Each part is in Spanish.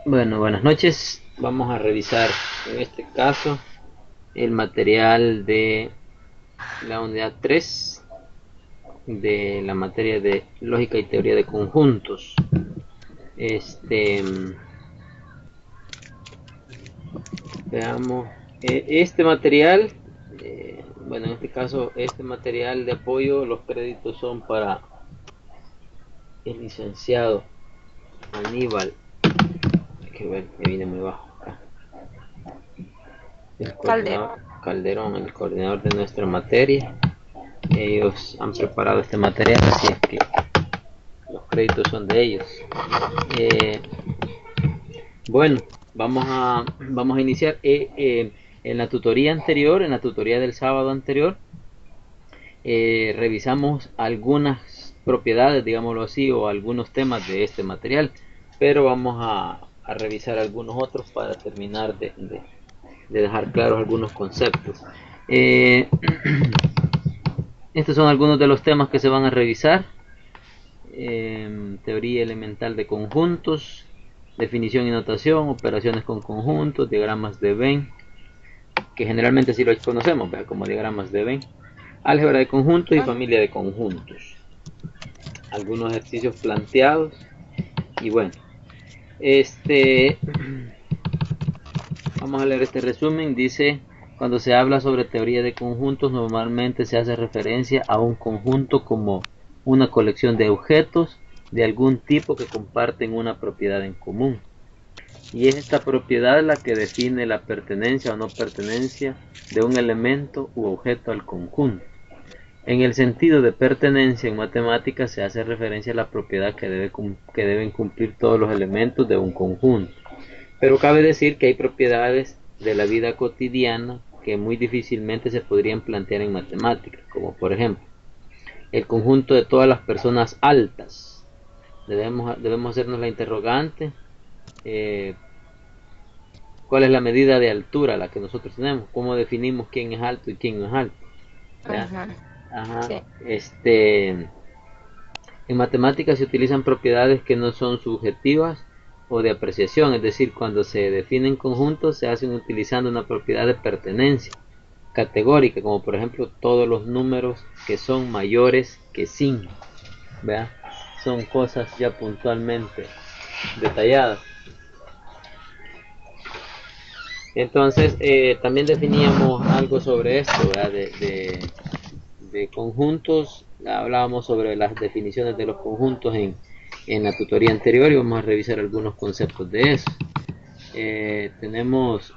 Bueno, buenas noches. Vamos a revisar en este caso el material de la unidad 3 de la materia de lógica y teoría de conjuntos. Este, veamos, este material, bueno, en este caso, este material de apoyo, los créditos son para el licenciado Aníbal, que ver, me viene muy bajo acá, el Calderón. coordinador Calderón, el coordinador de nuestra materia. Ellos han preparado este material, así es que los créditos son de ellos. Eh, bueno, vamos a iniciar. En la tutoría anterior, en la tutoría del sábado anterior, revisamos algunas propiedades, digámoslo así, o algunos temas de este material, pero vamos a revisar algunos otros para terminar de dejar claros algunos conceptos. Eh, Estos son algunos de los temas que se van a revisar. Teoría elemental de conjuntos, definición y notación, operaciones con conjuntos, diagramas de Venn, que generalmente sí los conocemos, ¿verdad? Como diagramas de Venn, álgebra de conjuntos y Ujú. familia de conjuntos, algunos ejercicios planteados. Y bueno, este vamos a leer este resumen. Dice: cuando se habla sobre teoría de conjuntos, normalmente se hace referencia a un conjunto como una colección de objetos de algún tipo que comparten una propiedad en común. Y es esta propiedad la que define la pertenencia o no pertenencia de un elemento u objeto al conjunto. En el sentido de pertenencia en matemáticas se hace referencia a la propiedad que deben cumplir todos los elementos de un conjunto. Pero cabe decir que hay propiedades de la vida cotidiana que muy difícilmente se podrían plantear en matemáticas, como por ejemplo el conjunto de todas las personas altas. Debemos hacernos la interrogante, eh, ¿cuál es la medida de altura a la que nosotros tenemos? ¿Cómo definimos quién es alto y quién no es alto? ¿Verdad? Ujú. Ajá. Sí. En matemáticas se utilizan propiedades que no son subjetivas o de apreciación, es decir, cuando se definen conjuntos se hacen utilizando una propiedad de pertenencia categórica, como por ejemplo todos los números que son mayores que 5, ¿verdad? Son cosas ya puntualmente detalladas. Entonces, también definíamos algo sobre esto, ¿verdad? De conjuntos. Hablábamos sobre las definiciones de los conjuntos en la tutoría anterior y vamos a revisar algunos conceptos de eso. Tenemos,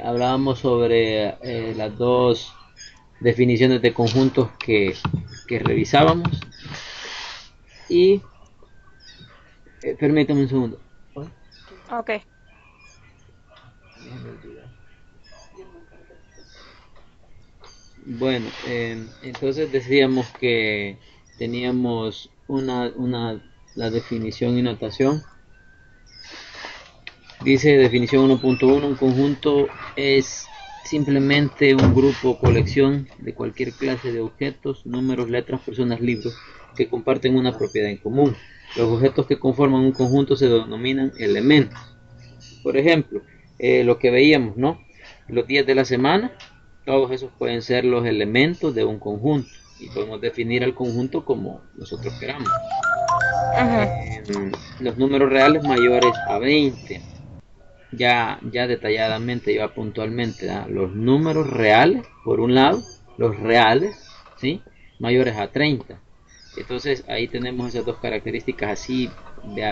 hablábamos sobre las dos definiciones de conjuntos que revisábamos y permítame un segundo. Ok. Bueno, entonces decíamos que teníamos la definición y notación. Dice definición 1.1: un conjunto es simplemente un grupo o colección de cualquier clase de objetos, números, letras, personas, libros que comparten una propiedad en común. Los objetos que conforman un conjunto se denominan elementos. Por ejemplo, lo que veíamos, ¿no? Los días de la semana, todos esos pueden ser los elementos de un conjunto y podemos definir al conjunto como nosotros queramos. Ujú. Los números reales mayores a 20, ya detalladamente, ya puntualmente, ¿da? Los números reales, por un lado, los reales, ¿sí? Mayores a 30. Entonces ahí tenemos esas dos características así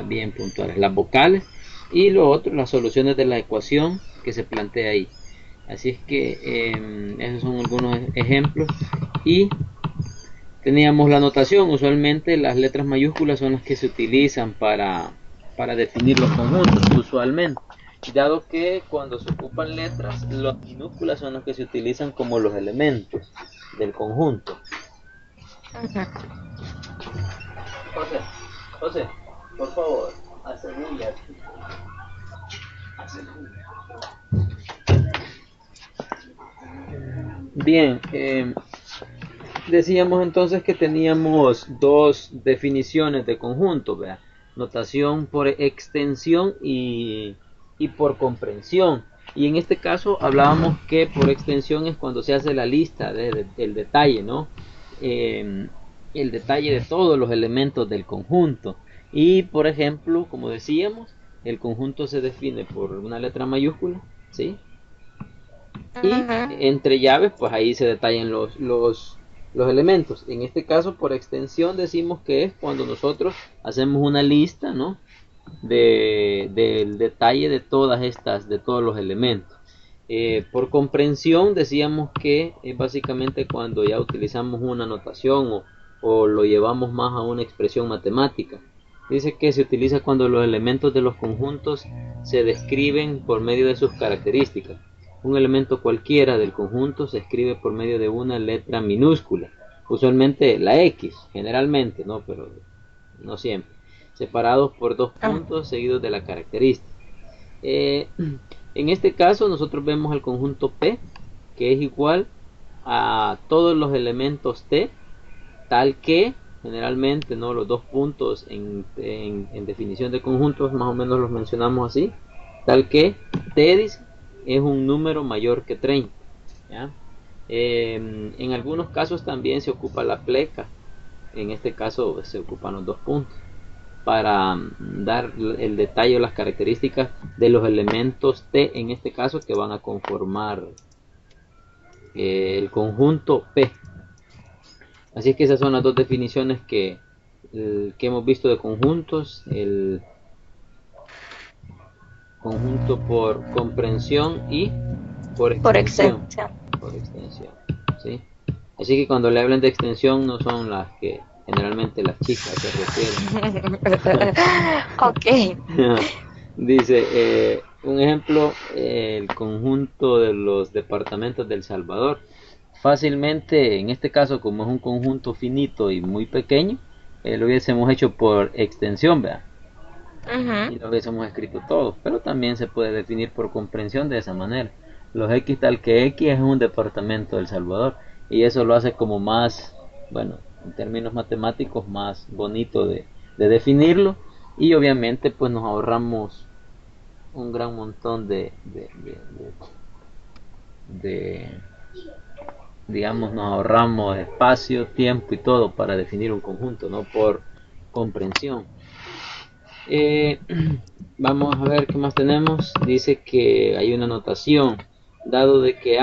bien puntuales, las vocales y lo otro, las soluciones de la ecuación que se plantea ahí. Así es que esos son algunos ejemplos. Y teníamos la notación, usualmente las letras mayúsculas son las que se utilizan para definir los conjuntos, usualmente. Dado que cuando se ocupan letras, las minúsculas son las que se utilizan como los elementos del conjunto. Ujú. José, José, por favor, hace bulla. Hace bulla. Bien, decíamos entonces que teníamos dos definiciones de conjunto, ¿verdad? Notación por extensión y por comprensión. Y en este caso hablábamos que por extensión es cuando se hace la lista del detalle, ¿no? El detalle de todos los elementos del conjunto. Y por ejemplo, como decíamos, el conjunto se define por una letra mayúscula, ¿sí? Y Ujú. entre llaves, pues ahí se detallan los elementos. En este caso, por extensión, decimos que es cuando nosotros hacemos una lista, ¿no? Del detalle de todas estas, de todos los elementos. Por comprensión, decíamos que es básicamente cuando ya utilizamos una notación o lo llevamos más a una expresión matemática. Dice que se utiliza cuando los elementos de los conjuntos se describen por medio de sus características. Un elemento cualquiera del conjunto se escribe por medio de una letra minúscula, usualmente la X, generalmente, ¿no? Pero no siempre, separados por dos Ah, puntos seguidos de la característica. En este caso nosotros vemos el conjunto P, que es igual a todos los elementos T, tal que generalmente, ¿no? Los dos puntos en definición de conjuntos más o menos los mencionamos así, tal que T es un número mayor que 30, ¿ya? En algunos casos también se ocupa la pleca, en este caso se ocupan los dos puntos para dar el detalle o las características de los elementos T, en este caso, que van a conformar el conjunto P. Así es que esas son las dos definiciones que hemos visto de conjuntos: el conjunto por comprensión y por por extensión. extensión. Por extensión, ¿sí? Así que cuando le hablan de extensión no son las que generalmente las chicas se refieren. Ok. Dice, un ejemplo, el conjunto de los departamentos del Salvador. Fácilmente, en este caso, como es un conjunto finito y muy pequeño, lo hubiésemos hecho por extensión, ¿verdad? Ujú. Y lo hubiésemos escrito todo, pero también se puede definir por comprensión de esa manera. Los X tal que X es un departamento del Salvador, y eso lo hace como más, bueno, en términos matemáticos, más bonito de definirlo, y obviamente pues nos ahorramos un gran montón de, digamos, nos ahorramos espacio, tiempo y todo para definir un conjunto, no por comprensión. Eh, Vamos a ver qué más tenemos. Dice que hay una notación, dado de que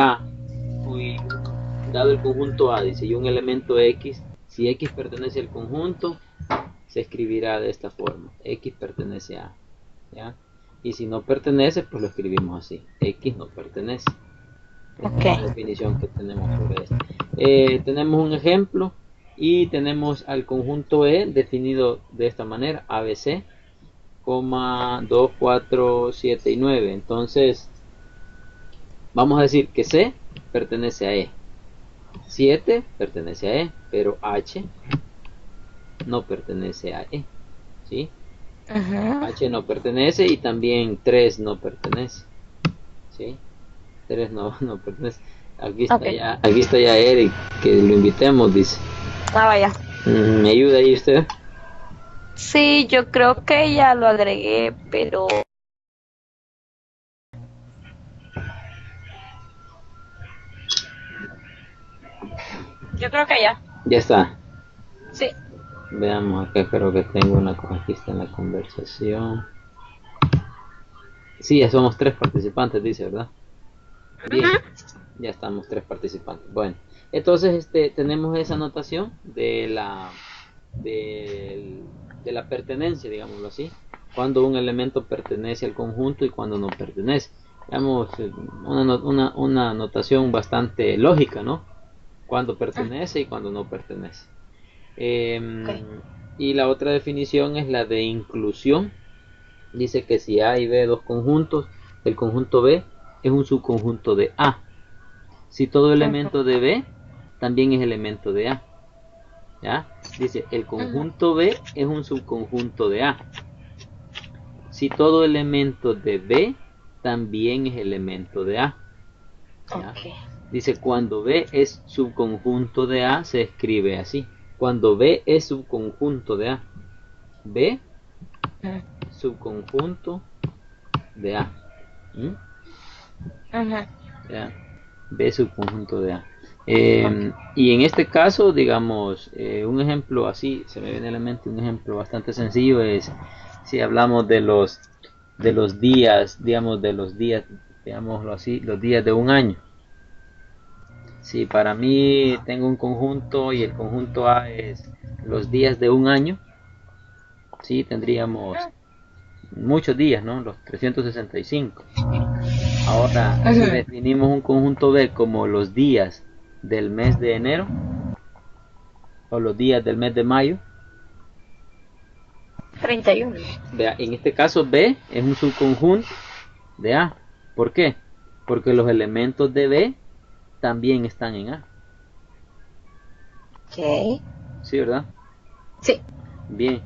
dado el conjunto A, dice, y un elemento X, si X pertenece al conjunto, se escribirá de esta forma: X pertenece a, ¿ya? Y si no pertenece, pues lo escribimos así: X no pertenece. Esta Ok. es la definición que tenemos sobre esto. Tenemos un ejemplo y tenemos al conjunto E definido de esta manera: ABC, 2, 4, 7 y 9. Entonces, vamos a decir que C pertenece a E, 7 pertenece a E, pero H no pertenece a E, ¿sí? Ujú. H no pertenece y también 3 no pertenece, ¿sí? 3 no pertenece. Ok. Aquí está ya Eric, que lo invitemos, dice. Ah, vaya. ¿Me ayuda ahí usted? Sí, yo creo que ya lo agregué, pero yo creo que ya. Ya está. Sí. Veamos acá, creo que tengo una cosa aquí, está en la conversación. Sí, ya somos 3 participantes, dice, ¿verdad? Bien, Ujú. ya estamos 3 participantes. Bueno, entonces tenemos esa anotación de, de la pertenencia, digámoslo así, cuando un elemento pertenece al conjunto y cuando no pertenece. Digamos, una anotación bastante lógica, ¿no? Cuando Mm, pertenece y cuando no pertenece. ok. Y la otra definición es la de inclusión. Dice que si A y B dos conjuntos, el conjunto B es un subconjunto de A. Si todo Ujú, elemento de B también es elemento de A, ¿ya? Dice, el ujú. conjunto B es un subconjunto de A. Si todo elemento de B también es elemento de A, ¿ya? Ok. Dice, cuando B es subconjunto de A, se escribe así. Cuando B es subconjunto de A. B, subconjunto de A. ¿Mm? ¿Ya? B subconjunto de A. Y en este caso, digamos, un ejemplo así, se me viene a la mente un ejemplo bastante sencillo es si hablamos de los días, digamos, de los días, digámoslo así, los días de un año. Si para mí tengo un conjunto y el conjunto A es los días de un año, sí, tendríamos muchos días, ¿no? Los 365. Ahora, si definimos un conjunto B como los días del mes de enero o los días del mes de mayo, 31. vea, en este caso B es un subconjunto de A. ¿Por qué? Porque los elementos de B también están en A. Ok. ¿Sí, verdad? Sí. Bien,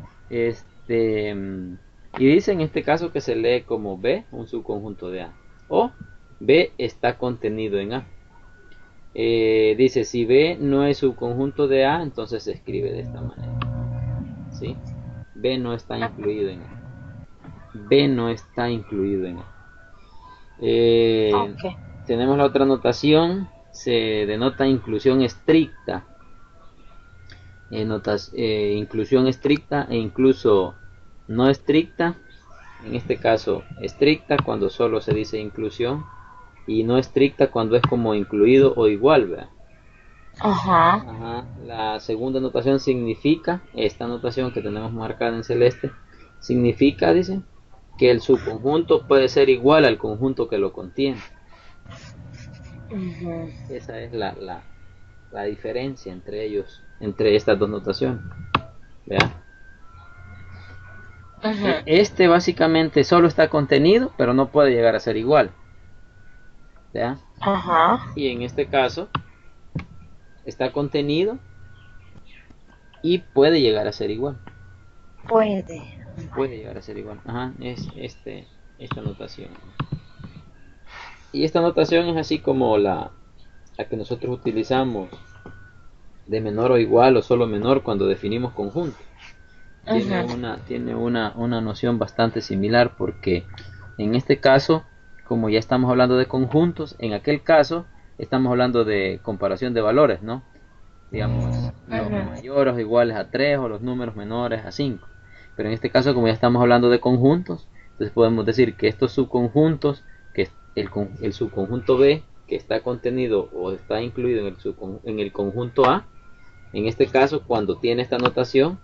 y dice en este caso que se lee como B, un subconjunto de A. O B está contenido en A. Dice, si B no es subconjunto de A, entonces se escribe de esta manera. ¿Sí? B no está incluido en A. B no está incluido en A. Ok. Tenemos la otra notación, se denota inclusión estricta. Inclusión estricta e incluso no estricta. En este caso, estricta cuando solo se dice inclusión y no estricta cuando es como incluido o igual, ¿verdad? Ajá. La segunda notación significa, esta notación que tenemos marcada en celeste, significa, dice, que el subconjunto puede ser igual al conjunto que lo contiene. Esa es la diferencia entre ellos, entre estas dos notaciones. ¿Vea? Este básicamente solo está contenido, pero no puede llegar a ser igual. ¿Vea? Y en este caso, está contenido y puede llegar a ser igual. Puede llegar a ser igual. Ajá, es esta notación. Y esta notación es así como la que nosotros utilizamos de menor o igual o solo menor cuando definimos conjuntos. Tiene una noción bastante similar porque en este caso, como ya estamos hablando de conjuntos, en aquel caso estamos hablando de comparación de valores, ¿no? Digamos, los mayores o iguales a 3 o los números menores a 5. Pero en este caso, como ya estamos hablando de conjuntos, entonces podemos decir que estos subconjuntos, que es el subconjunto B, que está contenido o está incluido en el conjunto A, en este caso, cuando tiene esta notación,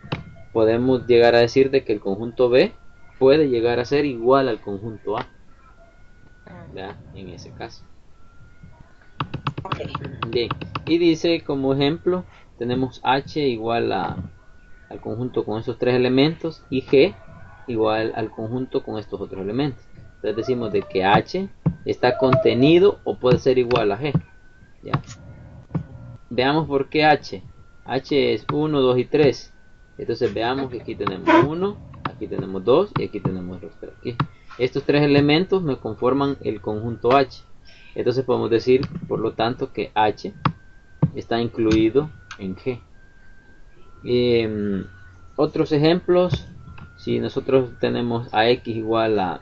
podemos llegar a decir de que el conjunto B puede llegar a ser igual al conjunto A. ¿Verdad? En ese caso. Bien, y dice como ejemplo, tenemos H igual al conjunto con estos tres elementos y G igual al conjunto con estos otros elementos. Entonces decimos de que H está contenido o puede ser igual a G. ¿Ya? Veamos por qué H. H es 1, 2 y 3. Entonces veamos que aquí tenemos 1, aquí tenemos 2 y aquí tenemos los 3. Aquí. Estos tres elementos me conforman el conjunto H. Entonces podemos decir, por lo tanto, que H está incluido en G. Otros ejemplos, si nosotros tenemos a X igual a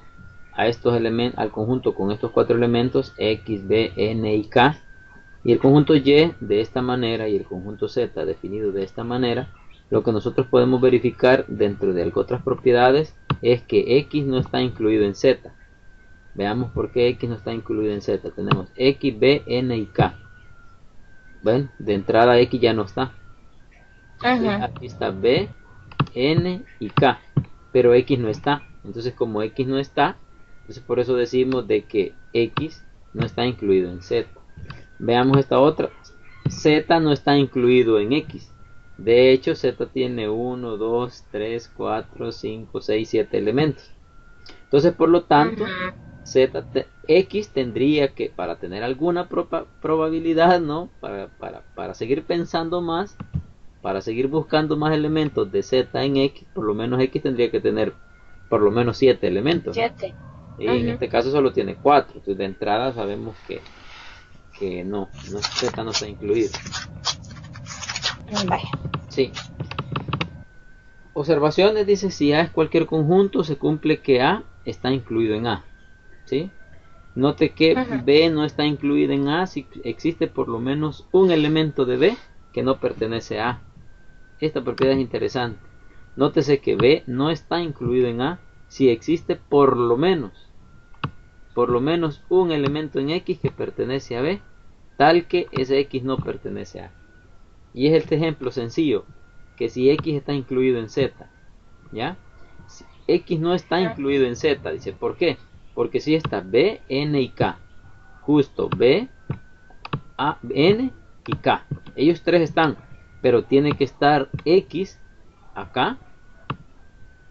estos elementos, al conjunto con estos cuatro elementos, X, B, N y K, y el conjunto Y de esta manera y el conjunto Z definido de esta manera, lo que nosotros podemos verificar dentro de otras propiedades es que X no está incluido en Z. Veamos por qué X no está incluido en Z. Tenemos X, B, N y K. Bueno, de entrada X ya no está. ¿Sí? Aquí está B, N y K, pero X no está. Entonces como X no está, entonces por eso decimos de que X no está incluido en Z. Veamos esta otra. Z no está incluido en X. De hecho, Z tiene 1, 2, 3, 4, 5, 6, 7 elementos. Entonces, por lo tanto, X tendría que, para tener alguna probabilidad, ¿no? Para seguir pensando más, para seguir buscando más elementos de Z en X, por lo menos X tendría que tener por lo menos 7 elementos. 7. Y en este caso solo tiene 4. Entonces, de entrada sabemos que que no, Z no está incluido. Vaya. Sí. Observaciones, dice, si A es cualquier conjunto, se cumple que A está incluido en A. ¿Sí? Note que B no está incluido en A si existe por lo menos un elemento de B que no pertenece a A. Esta propiedad es interesante. Nótese que B no está incluido en A si existe por lo menos un elemento en X que pertenece a B, tal que ese X no pertenece a A. Y es este ejemplo sencillo, que si X está incluido en Z, ¿ya? Si X no está incluido en Z, dice, ¿por qué? Porque si está B, N y K, justo B, A, N y K, ellos tres están, pero tiene que estar X acá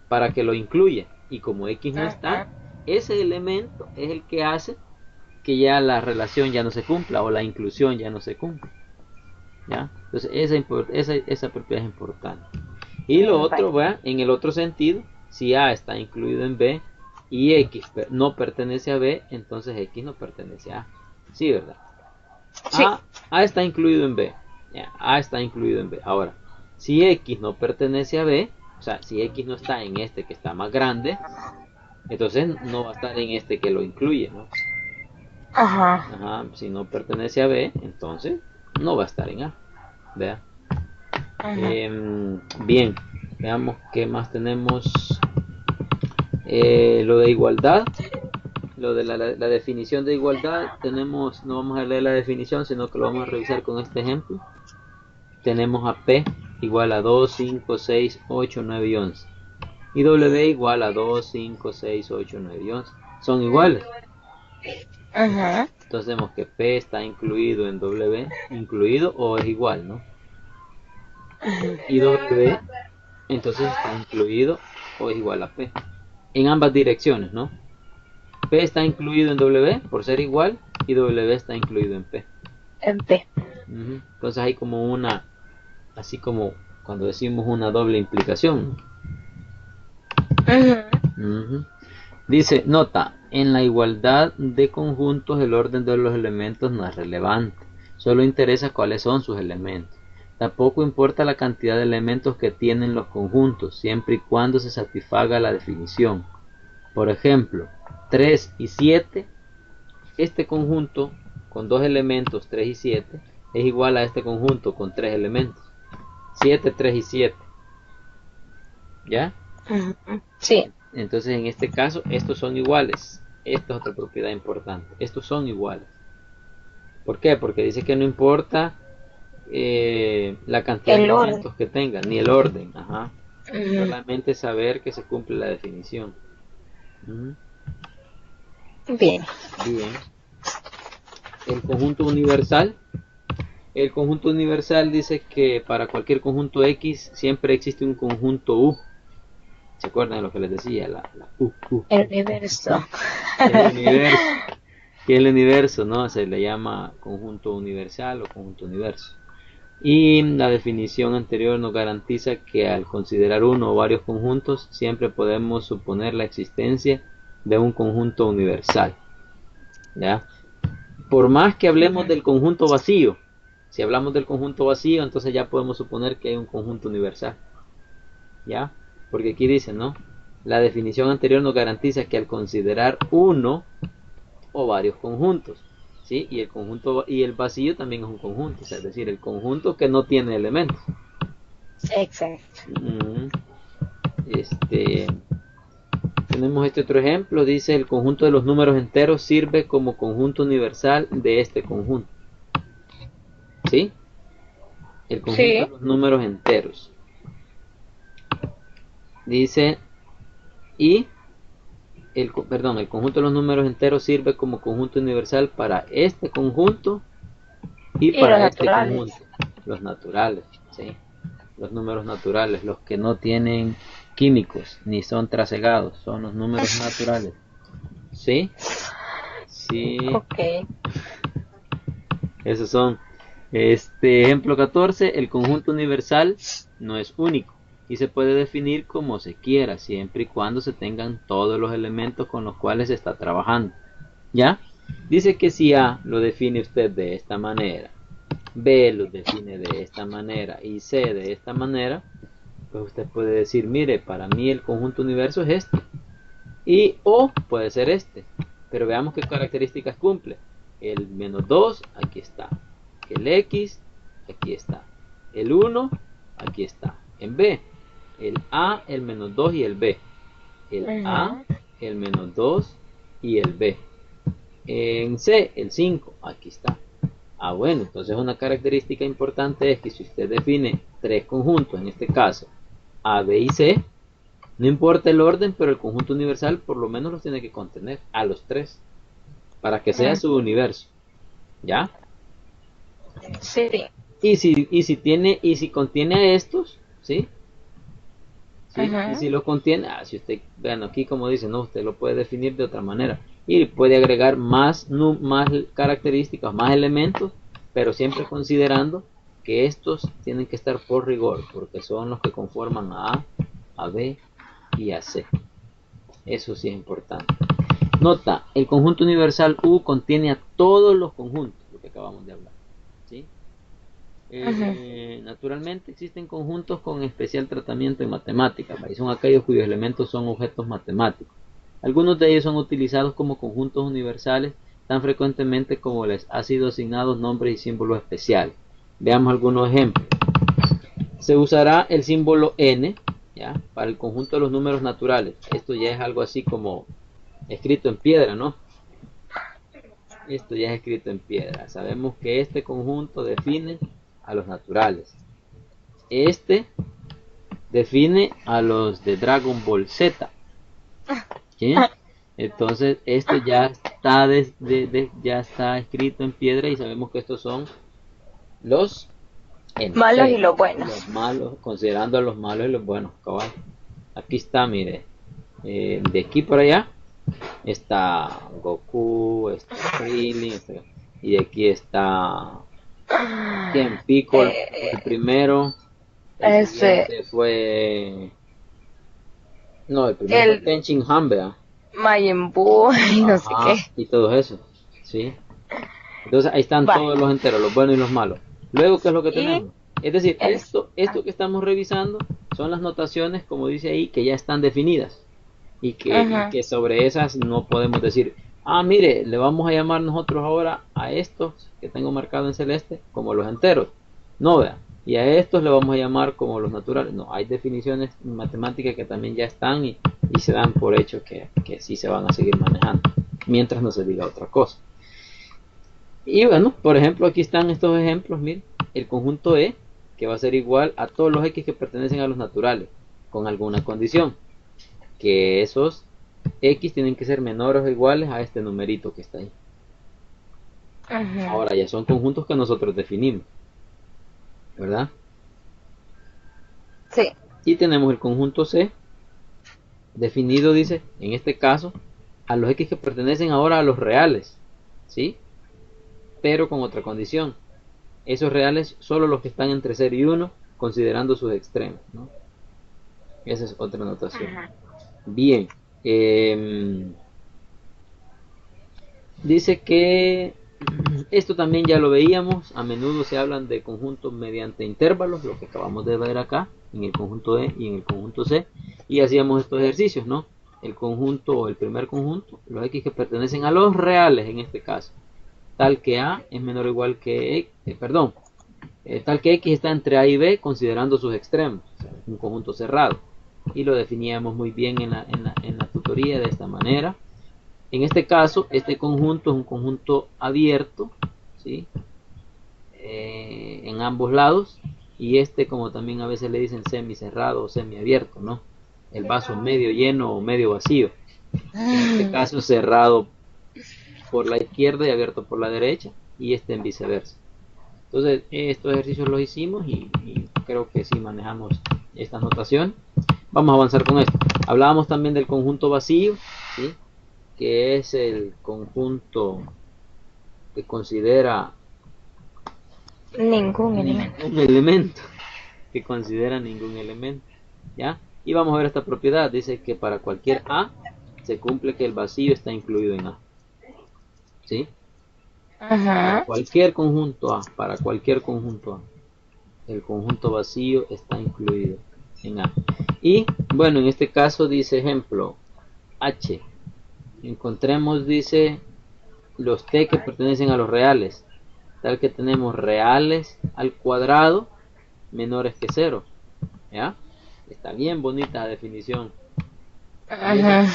para que lo incluya, y como X no está, ese elemento es el que hace que ya la relación ya no se cumpla, o la inclusión ya no se cumpla, ¿ya? Entonces esa propiedad es importante. Y lo otro, ¿verdad? En el otro sentido, si A está incluido en B y X no pertenece a B, entonces X no pertenece a A. Sí, ¿verdad? Sí. A está incluido en B. Ya, A está incluido en B. Ahora, si X no pertenece a B, o sea, si X no está en este que está más grande, entonces no va a estar en este que lo incluye, ¿no? Ajá. Si no pertenece a B, entonces no va a estar en A. ¿Vea? Bien, veamos qué más tenemos. Lo de igualdad, lo de la definición de igualdad, tenemos, no vamos a leer la definición, sino que lo vamos a revisar con este ejemplo. Tenemos a P igual a 2, 5, 6, 8, 9 y 11. Y W igual a 2, 5, 6, 8, 9 y 11. Son iguales. Entonces vemos que P está incluido en W, incluido o es igual, ¿no? Y W entonces está incluido o es igual a P. En ambas direcciones, ¿no? P está incluido en W por ser igual y W está incluido en P. En P. Entonces hay como una, así como cuando decimos una doble implicación. Dice, nota, en la igualdad de conjuntos el orden de los elementos no es relevante, solo interesa cuáles son sus elementos. Tampoco importa la cantidad de elementos que tienen los conjuntos, siempre y cuando se satisfaga la definición. Por ejemplo, 3 y 7, este conjunto con dos elementos 3 y 7 es igual a este conjunto con 3 elementos. 7, 3 y 7. ¿Ya? Sí. Entonces en este caso estos son iguales. Esta es otra propiedad importante. Estos son iguales. ¿Por qué? Porque dice que no importa la cantidad de elementos que tengan, ni el orden. Solamente saber que se cumple la definición. Bien. El conjunto universal. El conjunto universal dice que para cualquier conjunto X siempre existe un conjunto U. ¿Se acuerdan de lo que les decía? La U. El universo. Que el universo, ¿no? Se le llama conjunto universal o conjunto universo. Y la definición anterior nos garantiza que al considerar uno o varios conjuntos, siempre podemos suponer la existencia de un conjunto universal. ¿Ya? Por más que hablemos del conjunto vacío, si hablamos del conjunto vacío, entonces ya podemos suponer que hay un conjunto universal. ¿Ya? Porque aquí dice, ¿no? La definición anterior nos garantiza que al considerar uno o varios conjuntos, ¿sí? Y el conjunto y el vacío también es un conjunto, o sea, es decir, el conjunto que no tiene elementos. Exacto. Tenemos este otro ejemplo, dice el conjunto de los números enteros sirve como conjunto universal de este conjunto. ¿Sí? El conjunto de los números enteros. Dice, y el conjunto de los números enteros sirve como conjunto universal para este conjunto y para este conjunto. Los naturales, ¿sí? Los números naturales, los que no tienen químicos ni son trasegados, son los números naturales. ¿Sí? Sí. Ok. Esos son. Ejemplo 14, el conjunto universal no es único y se puede definir como se quiera, siempre y cuando se tengan todos los elementos con los cuales se está trabajando. ¿Ya? Dice que si A lo define usted de esta manera, B lo define de esta manera y C de esta manera, pues usted puede decir, mire, para mí el conjunto universo es este. Y O puede ser este. Pero veamos qué características cumple. El menos 2, aquí está. El X, aquí está. El 1, aquí está. En B, el A, el menos 2 y el B. El A, el menos 2 y el B. En C, el 5, aquí está. Ah, bueno, entonces una característica importante es que si usted define tres conjuntos, en este caso A, B y C, no importa el orden, pero el conjunto universal por lo menos los tiene que contener a los tres, para que sea su universo. ¿Ya? Sí. Y si contiene a estos, ¿sí? ¿Sí? Y si lo contiene, si usted, vean aquí como dice, no, usted lo puede definir de otra manera. Y puede agregar más características, más elementos, pero siempre considerando que estos tienen que estar por rigor, porque son los que conforman a B y a C. Eso sí es importante. Nota, el conjunto universal U contiene a todos los conjuntos, lo que acabamos de hablar. ¿Sí? Naturalmente existen conjuntos con especial tratamiento en matemáticas, y son aquellos cuyos elementos son objetos matemáticos. Algunos de ellos son utilizados como conjuntos universales tan frecuentemente como les ha sido asignados nombres y símbolos especiales. Veamos algunos ejemplos. Se usará el símbolo n, ¿ya?, para el conjunto de los números naturales. Esto ya es algo así como escrito en piedra, ¿no? Esto ya es escrito en piedra. Sabemos que este conjunto define a los naturales. Este define a los de Dragon Ball Z. ¿Sí? Entonces, esto ya está, ya está escrito en piedra y sabemos que estos son los malos y los buenos. Los malos, considerando a los malos y los buenos, cabal. Aquí está, mire. De aquí por allá está Goku, está Krillin, y de aquí está Piccolo, el primero. El siguiente fue... No, el primero fue Kenshin Han, ¿verdad? Majin Buu y no sé qué. Y todo eso, ¿sí? Entonces ahí están todos los enteros, los buenos y los malos. Luego, ¿qué es lo que tenemos? Es decir, esto que estamos revisando son las notaciones, como dice ahí, que ya están definidas. Y que sobre esas no podemos decir, mire, le vamos a llamar nosotros ahora a estos que tengo marcado en celeste como los enteros. No, vea. Y a estos le vamos a llamar como los naturales. No, hay definiciones matemáticas que también ya están y se dan por hecho que sí se van a seguir manejando, mientras no se diga otra cosa. Y bueno, por ejemplo, aquí están estos ejemplos. Miren, el conjunto E, que va a ser igual a todos los X que pertenecen a los naturales, con alguna condición, que esos X tienen que ser menores o iguales a este numerito que está ahí. Ahora ya son conjuntos que nosotros definimos, ¿verdad? Sí. Y tenemos el conjunto C, definido, dice, en este caso, a los X que pertenecen ahora a los reales, ¿sí? Pero con otra condición. Esos reales solo los que están entre 0 y 1, considerando sus extremos, ¿no? Esa es otra notación. Bien. Dice que esto también ya lo veíamos. A menudo se hablan de conjuntos mediante intervalos, lo que acabamos de ver acá, en el conjunto E y en el conjunto C. Y hacíamos estos ejercicios, ¿no? El conjunto, o el primer conjunto, los X que pertenecen a los reales en este caso, tal que A es menor o igual que tal que X está entre A y B considerando sus extremos, o sea, un conjunto cerrado. Y lo definíamos muy bien en la tutoría de esta manera. En este caso, este conjunto es un conjunto abierto, ¿sí? En ambos lados, y este, como también a veces le dicen, semicerrado o semiabierto, ¿no? El vaso medio lleno o medio vacío. En este caso, cerrado por la izquierda y abierto por la derecha, y este en viceversa. Entonces, estos ejercicios los hicimos y creo que sí manejamos esta notación. Vamos a avanzar con esto. Hablábamos también del conjunto vacío, ¿sí?, que es el conjunto que considera ningún elemento, que considera ningún elemento, ¿ya? Y vamos a ver esta propiedad. Dice que para cualquier A se cumple que el vacío está incluido en A. ¿sí? Ajá. Cualquier conjunto A, para cualquier conjunto A, el conjunto vacío está incluido en A. Y bueno, en este caso dice ejemplo H. Encontremos, dice, los T que pertenecen a los reales. Tal que tenemos reales al cuadrado menores que 0. ¿Ya? Está bien bonita la definición. ¿Y eso, Ajá.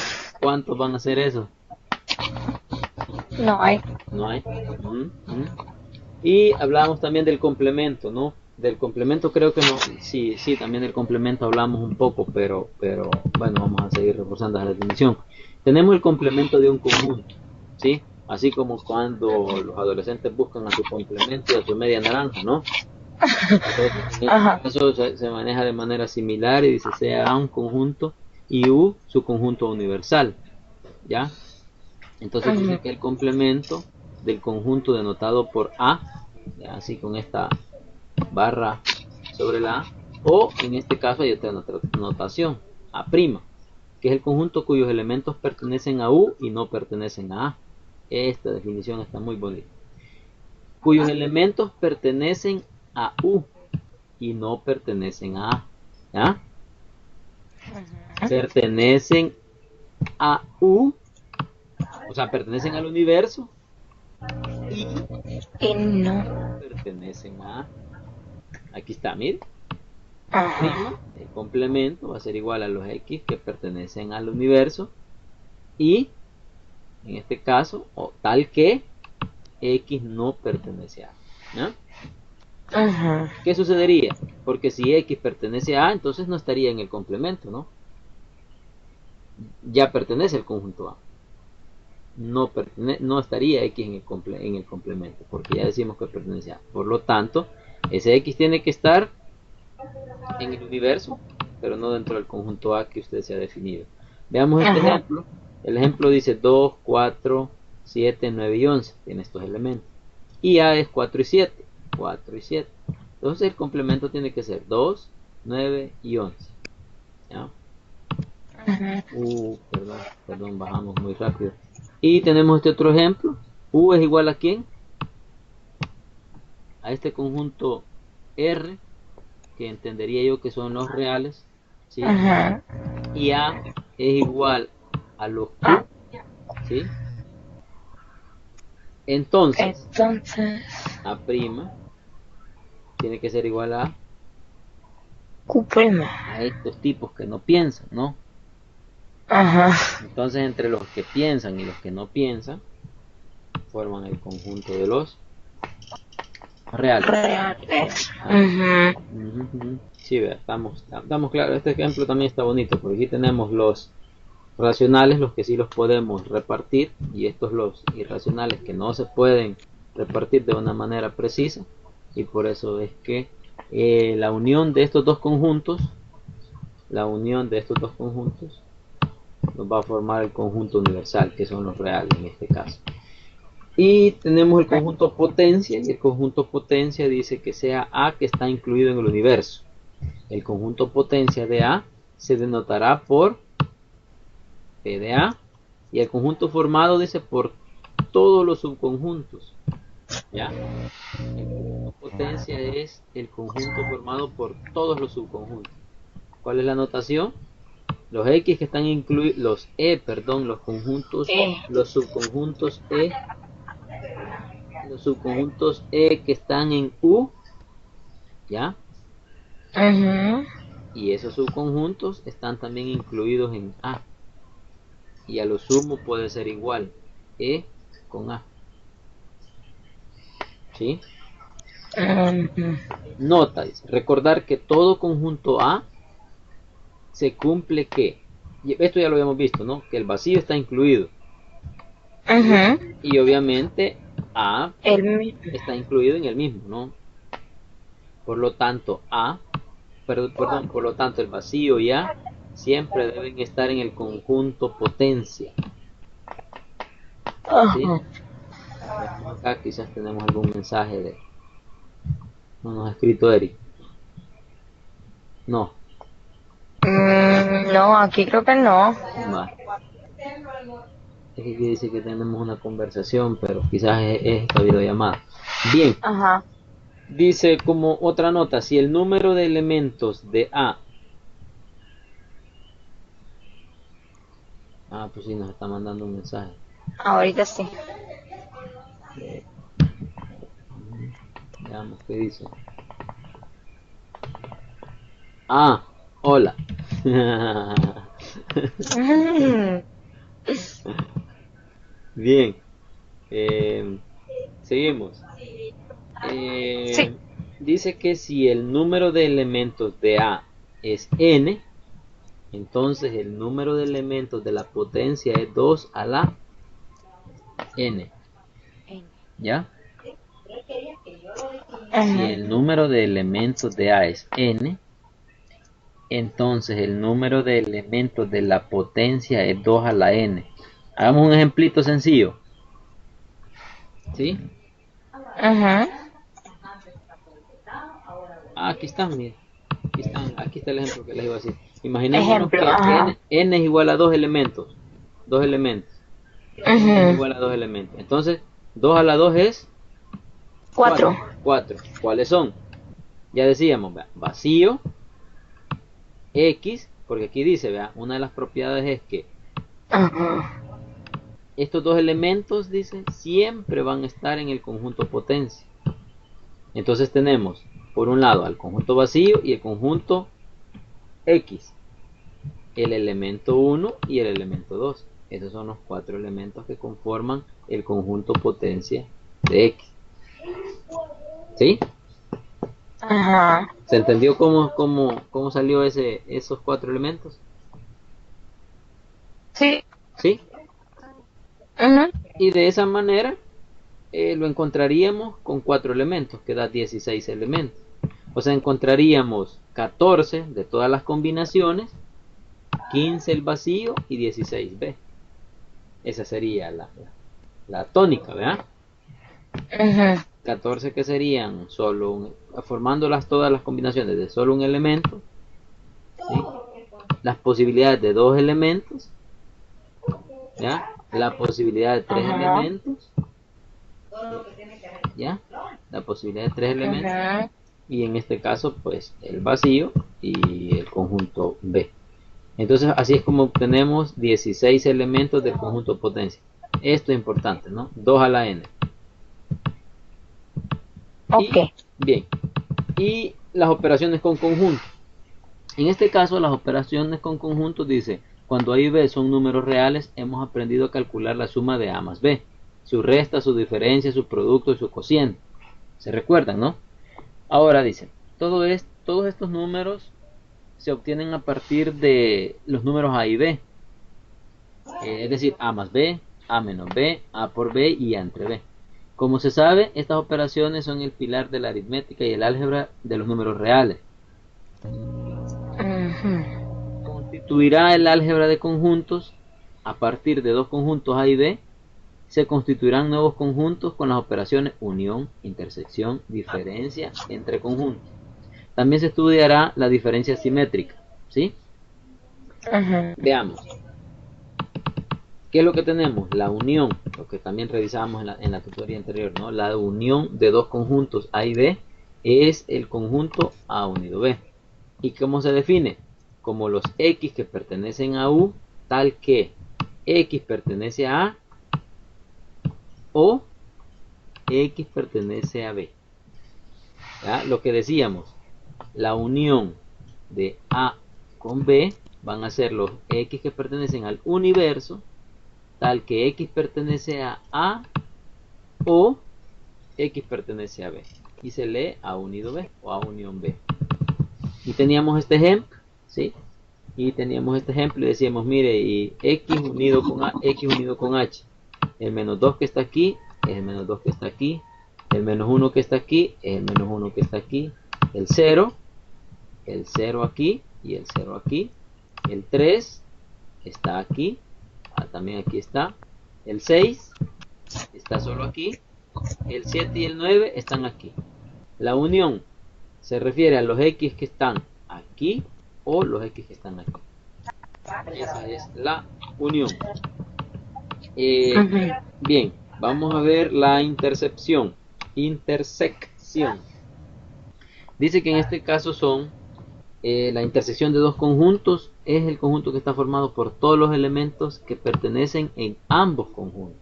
cuántos van a ser eso? No hay. No hay. Y hablábamos también del complemento, ¿no? Del complemento creo que no, sí, también del complemento hablamos un poco, pero bueno, vamos a seguir reforzando la definición. Tenemos el complemento de un conjunto, ¿sí? Así como cuando los adolescentes buscan a su complemento y a su media naranja, ¿no? Entonces, en este Ajá. caso se maneja de manera similar y dice sea A un conjunto y U su conjunto universal, ¿ya? Entonces dice Ajá. que el complemento del conjunto denotado por A, ¿ya? Así con esta barra sobre la A, o en este caso hay otra notación, A', que es el conjunto cuyos elementos pertenecen a U y no pertenecen a A. Esta definición está muy bonita. Cuyos elementos pertenecen a U y no pertenecen a A. ¿Ya? Pertenecen a U, o sea, pertenecen al universo y Y no. pertenecen a A. Aquí está, mire. Ajá. Prima, el complemento va a ser igual a los X que pertenecen al universo y en este caso, o tal que X no pertenece a A. ¿Ya? Ajá. ¿Qué sucedería? Porque si X pertenece a A, entonces no estaría en el complemento, ¿no? Ya pertenece al conjunto A. No estaría X en el complemento, porque ya decimos que pertenece a A. Por lo tanto, ese X tiene que estar en el universo, pero no dentro del conjunto A que usted se ha definido. Veamos este Ajá. ejemplo. El ejemplo dice 2, 4, 7, 9 y 11. Tiene estos elementos. Y A es 4 y 7. 4 y 7. Entonces el complemento tiene que ser 2, 9 y 11. ¿Ya? Ajá. Perdón, bajamos muy rápido. Y tenemos este otro ejemplo. U es igual a ¿quién? A este conjunto R, que entendería yo que son los reales, ¿sí? Ajá. Y A es igual a los Q, ¿sí? Entonces, Entonces, A' tiene que ser igual cúpreme. a estos tipos que no piensan, ¿no? Ajá. Entonces, entre los que piensan y los que no piensan, forman el conjunto de los reales. Reales. ¿Ah? Ajá. Sí, vea, estamos claros. Este ejemplo también está bonito, porque aquí tenemos los racionales, los que sí los podemos repartir, y estos los irracionales que no se pueden repartir de una manera precisa, y por eso es que la unión de estos dos conjuntos, nos va a formar el conjunto universal, que son los reales en este caso. Y tenemos el conjunto potencia, y el conjunto potencia dice que sea A que está incluido en el universo. El conjunto potencia de A se denotará por P de A, y el conjunto formado dice por todos los subconjuntos. ¿Ya? El conjunto potencia es el conjunto formado por todos los subconjuntos. ¿Cuál es la notación? Los X que están incluidos, los subconjuntos que están en U, ¿ya? Ajá. Y esos subconjuntos están también incluidos en A. Y a lo sumo puede ser igual E con A. ¿Sí? Nota, dice, recordar que todo conjunto A se cumple que, y esto ya lo habíamos visto, ¿no? Que el vacío está incluido. Ajá. Y obviamente A El mismo. está incluido en el mismo, ¿no? Por lo tanto, por lo tanto, el vacío y A siempre deben estar en el conjunto potencia. ¿Sí? Ajá. Veamos acá, quizás tenemos algún mensaje de. No nos ha escrito Eric. No. No, aquí creo que no. Va. Es que aquí dice que tenemos una conversación, pero quizás es esta videollamada. Bien, Ajá. dice como otra nota, si el número de elementos de A, pues sí, nos está mandando un mensaje. Ahorita sí. Veamos qué dice. Hola. Mm, Bien, seguimos. sí. Dice que si el número de elementos de A es n, entonces el número de elementos de la potencia es 2 a la n. ¿Ya? Si Ajá. el número de elementos de A es n, entonces el número de elementos de la potencia es 2 a la n. Hagamos un ejemplito sencillo. ¿Sí? Ajá. Aquí están, mire. Aquí está el ejemplo que les iba a decir. Imaginémonos Ejemplo. que Ajá. n es igual a dos elementos. Dos elementos. N es Ajá. igual a dos elementos. Entonces, 2 a la 2 es 4. 4. 4. ¿Cuáles son? Ya decíamos, ¿vea? Vacío, X, porque aquí dice, ¿vea? Una de las propiedades es que Ajá. estos dos elementos, dice, siempre van a estar en el conjunto potencia. Entonces tenemos, por un lado, al conjunto vacío y el conjunto X. El elemento 1 y el elemento 2. Esos son los cuatro elementos que conforman el conjunto potencia de X. ¿Sí? Ajá. ¿Se entendió cómo salió esos cuatro elementos? Sí. ¿Sí? Ajá. Y de esa manera lo encontraríamos con cuatro elementos, que da 16 elementos. O sea, encontraríamos 14 de todas las combinaciones, 15 el vacío y 16 B. Esa sería la tónica, ¿verdad? Ajá. 14 que serían formándolas todas las combinaciones de solo un elemento, ¿sí? Las posibilidades de dos elementos, ¿ya? La posibilidad de tres Ajá. elementos, ¿ya? La posibilidad de tres elementos, Ajá. y en este caso, pues, el vacío y el conjunto B. Entonces, así es como obtenemos 16 elementos del conjunto potencia. Esto es importante, ¿no? 2 a la n. Ok. Y, bien, y las operaciones con conjuntos. En este caso, las operaciones con conjuntos dice, cuando A y B son números reales, hemos aprendido a calcular la suma de A más B, su resta, su diferencia, su producto y su cociente. ¿Se recuerdan, no? Ahora dice, todos estos números se obtienen a partir de los números A y B, es decir, A más B, A menos B, A por B y A entre B. Como se sabe, estas operaciones son el pilar de la aritmética y el álgebra de los números reales. Ajá. Constituirá el álgebra de conjuntos a partir de dos conjuntos A y B. Se constituirán nuevos conjuntos con las operaciones unión, intersección, diferencia entre conjuntos. También se estudiará la diferencia simétrica, ¿sí? Ajá. Veamos. ¿Qué es lo que tenemos? La unión, lo que también revisábamos en la tutoría anterior, ¿no? La unión de dos conjuntos A y B es el conjunto A unido B. ¿Y cómo se define? Como los X que pertenecen a U, tal que X pertenece a A o X pertenece a B. ¿Ya? Lo que decíamos, la unión de A con B van a ser los X que pertenecen al universo, tal que X pertenece a A o X pertenece a B. Y se lee A unido B o A unión B. Y teníamos este ejemplo, ¿sí? Y teníamos este ejemplo y decíamos, mire, y X unido con X unido con H. El menos 2 que está aquí es el menos 2 que está aquí. El menos 1 que está aquí es el menos 1 que está aquí. El 0 aquí y el 0 aquí. El 3 está aquí. También aquí está. El 6 está solo aquí. El 7 y el 9 están aquí. La unión se refiere a los X que están aquí o los X que están aquí. Esa es la unión. Ujú. Bien, vamos a ver la intersección. Intersección. Dice que en este caso son la intersección de dos conjuntos es el conjunto que está formado por todos los elementos que pertenecen en ambos conjuntos.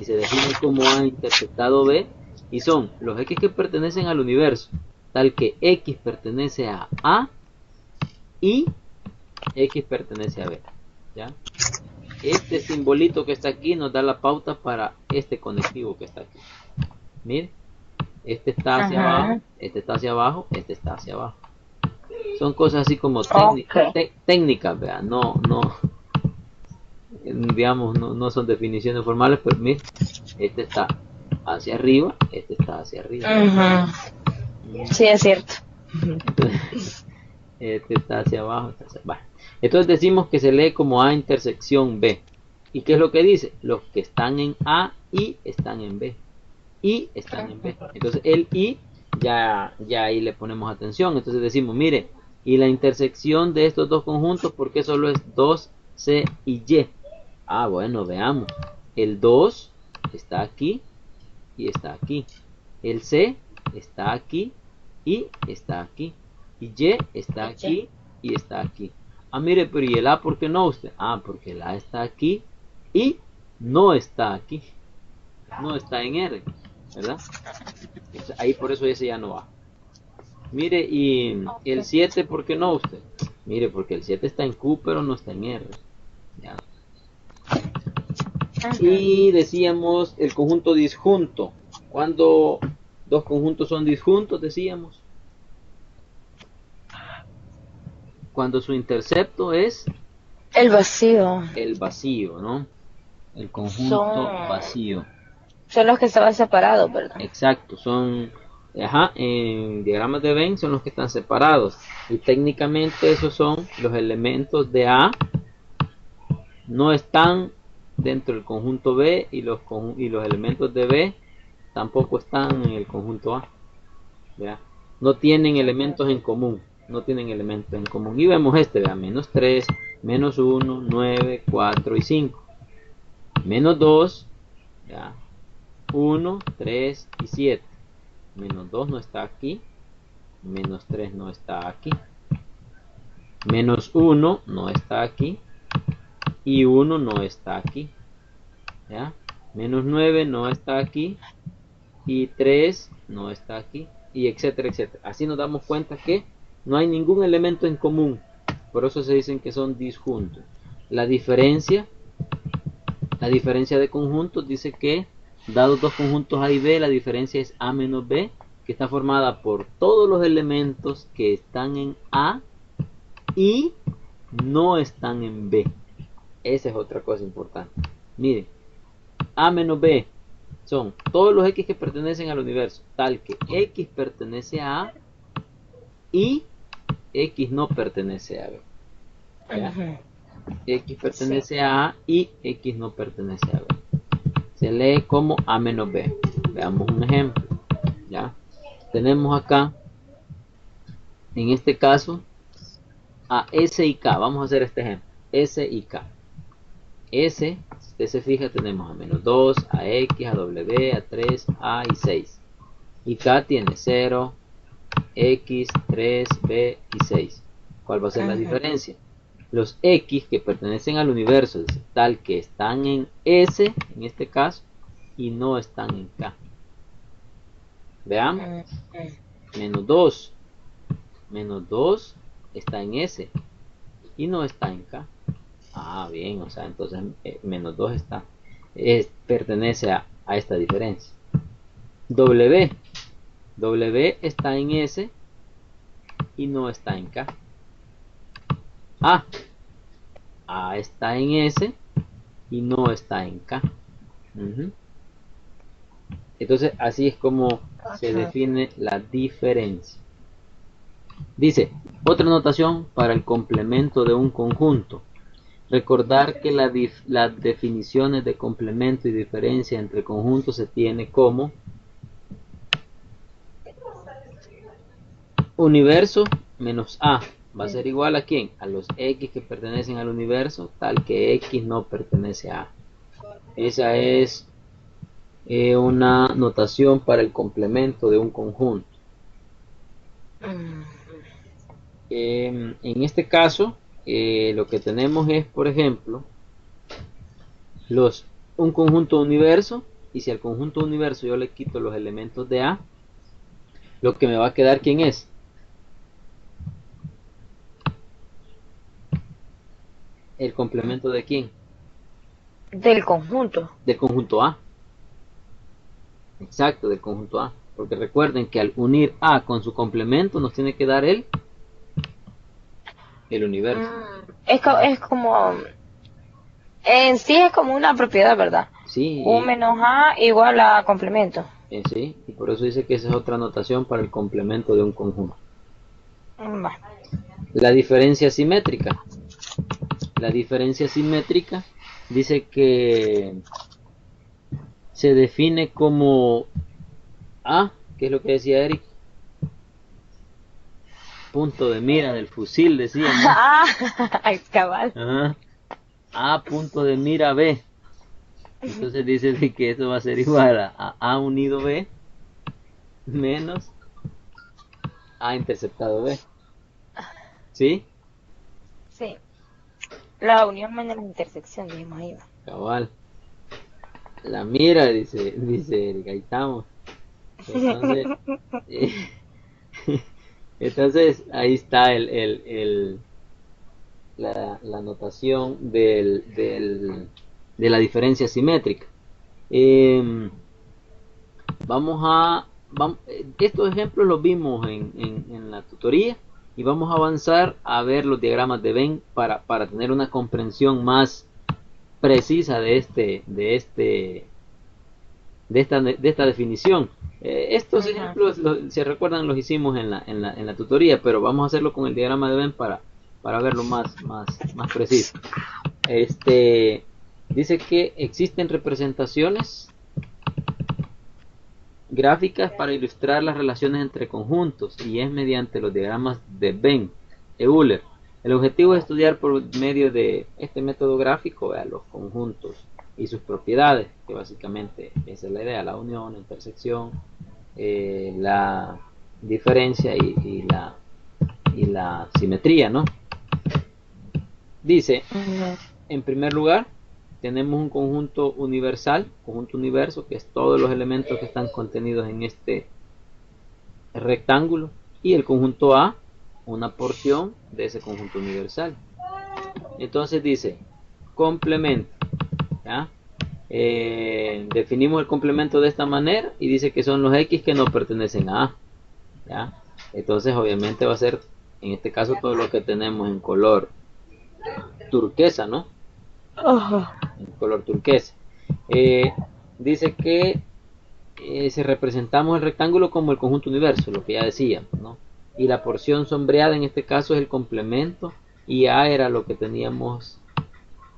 Y se define como A intersectado B y son los X que pertenecen al universo, tal que X pertenece a A y X pertenece a B. ¿Ya? Este simbolito que está aquí nos da la pauta para este conectivo que está aquí. Miren, este está hacia abajo, Ajá. este está hacia abajo, este está hacia abajo. Son cosas así como Ok. técnicas, vean, no, digamos, no son definiciones formales, pero miren, este está hacia arriba, este está hacia arriba. Ujú. Sí, es cierto. Entonces, este está hacia abajo, este hacia abajo. Entonces decimos que se lee como A intersección B. ¿Y qué es lo que dice? Los que están en A y están en B. Y están en B. Entonces el y ya ahí le ponemos atención. Entonces decimos, mire, y la intersección de estos dos conjuntos, ¿por qué solo es 2C y Y? Ah, bueno, veamos. El 2 está aquí y está aquí. El C está aquí y está aquí. Y Y está aquí y está aquí. Ah, mire, pero ¿y el A por qué no usted? Ah, porque el A está aquí y no está aquí. No está en R, ¿verdad? Entonces, ahí por eso ese ya no va. Mire, y el 7 ¿por qué no usted? Mire, porque el 7 está en Q, pero no está en R. ¿Ya? Y decíamos el conjunto disjunto. Cuando dos conjuntos son disjuntos, decíamos. Cuando su intercepto es El vacío. el vacío, ¿no? El conjunto Son, vacío. son los que estaban separados, ¿verdad? Exacto, son, en diagramas de Venn son los que están separados. Y técnicamente esos son los elementos de A, no están dentro del conjunto B y los elementos de B tampoco están en el conjunto A. ¿Ya? No tienen elementos en común. No tienen elementos en común. Y vemos este, ¿verdad? Menos 3, menos 1, 9, 4 y 5. Menos 2, ¿ya? 1, 3 y 7. Menos 2 no está aquí. Menos 3 no está aquí. Menos 1 no está aquí. Y 1 no está aquí. ¿Ya? Menos 9 no está aquí. Y 3 no está aquí. Y etcétera, etcétera. Así nos damos cuenta que no hay ningún elemento en común. Por eso se dicen que son disjuntos. La diferencia de conjuntos dice que dados dos conjuntos A y B, la diferencia es A menos B, que está formada por todos los elementos que están en A y no están en B. Esa es otra cosa importante. Miren, A menos B son todos los X que pertenecen al universo, tal que X pertenece a A y X no pertenece a B. ¿Ya? X pertenece Sí. a A y X no pertenece a B. Se lee como A menos B. Veamos un ejemplo. ¿Ya? Tenemos acá, en este caso, a S y K. Vamos a hacer este ejemplo. S y K. S, si usted se fija, tenemos a menos 2, a X, a W, a 3, A y 6. Y K tiene 0, X, 3, B y 6. ¿Cuál va a ser la diferencia? Los X que pertenecen al universo, tal que están en S, en este caso, y no están en K. Veamos. Menos 2. Menos 2 está en S y no está en K. Ah, bien, o sea, entonces menos 2 está, pertenece a esta diferencia. W. W está en S y no está en K. A. A está en S y no está en K. Entonces, así es como se define la diferencia. Dice, otra notación para el complemento de un conjunto. Recordar que las definiciones de complemento y diferencia entre conjuntos se tiene como universo menos A va a ser igual a ¿quién? A los X que pertenecen al universo, tal que X no pertenece a A. Esa es una notación para el complemento de un conjunto. Mm, En este caso, lo que tenemos es, por ejemplo, un conjunto universo, y si al conjunto universo yo le quito los elementos de A, lo que me va a quedar, ¿quién es? ¿El complemento de quién? del conjunto. Del conjunto A. Exacto, del conjunto A. Porque recuerden que al unir A con su complemento nos tiene que dar el universo. Es como, en sí es como una propiedad, ¿verdad? Q Sí, menos A igual a complemento. sí, y por eso dice que esa es otra notación para el complemento de un conjunto. Va. La diferencia simétrica. La diferencia simétrica dice que se define como A, que es lo que decía Eric, punto de mira del fusil, decíamos. Ah, cabal. Ajá. A punto de mira B. Entonces dice de que eso va a ser igual a A unido B menos A interceptado B. ¿Sí? Sí. La unión menos la intersección, dijimos ahí. Cabal. La mira, dice Erika, ahí estamos. Entonces, eh, entonces ahí está la notación de la diferencia simétrica. Eh, estos ejemplos los vimos en la tutoría y vamos a avanzar a ver los diagramas de Venn para tener una comprensión más precisa de esta definición. Estos Ajá. ejemplos, se recuerdan, los hicimos en la tutoría, pero vamos a hacerlo con el diagrama de Venn para verlo más preciso. Dice que existen representaciones gráficas para ilustrar las relaciones entre conjuntos y es mediante los diagramas de Venn, Euler. El objetivo es estudiar por medio de este método gráfico los conjuntos y sus propiedades, que básicamente esa es la idea, la unión, la intersección, la diferencia y la simetría, ¿no? Dice, Ujú. en primer lugar, tenemos un conjunto universal, conjunto universo, que es todos los elementos que están contenidos en este rectángulo, y el conjunto A, una porción de ese conjunto universal. Entonces dice, complemento, ¿ya? Definimos el complemento de esta manera y dice que son los X que no pertenecen a A, ¿ya? Entonces obviamente va a ser, en este caso, todo lo que tenemos en color turquesa, ¿no? Ajá. En color turquesa. Eh, Dice que si representamos el rectángulo como el conjunto universo, lo que ya decíamos, ¿no? Y la porción sombreada en este caso es el complemento y A era lo que teníamos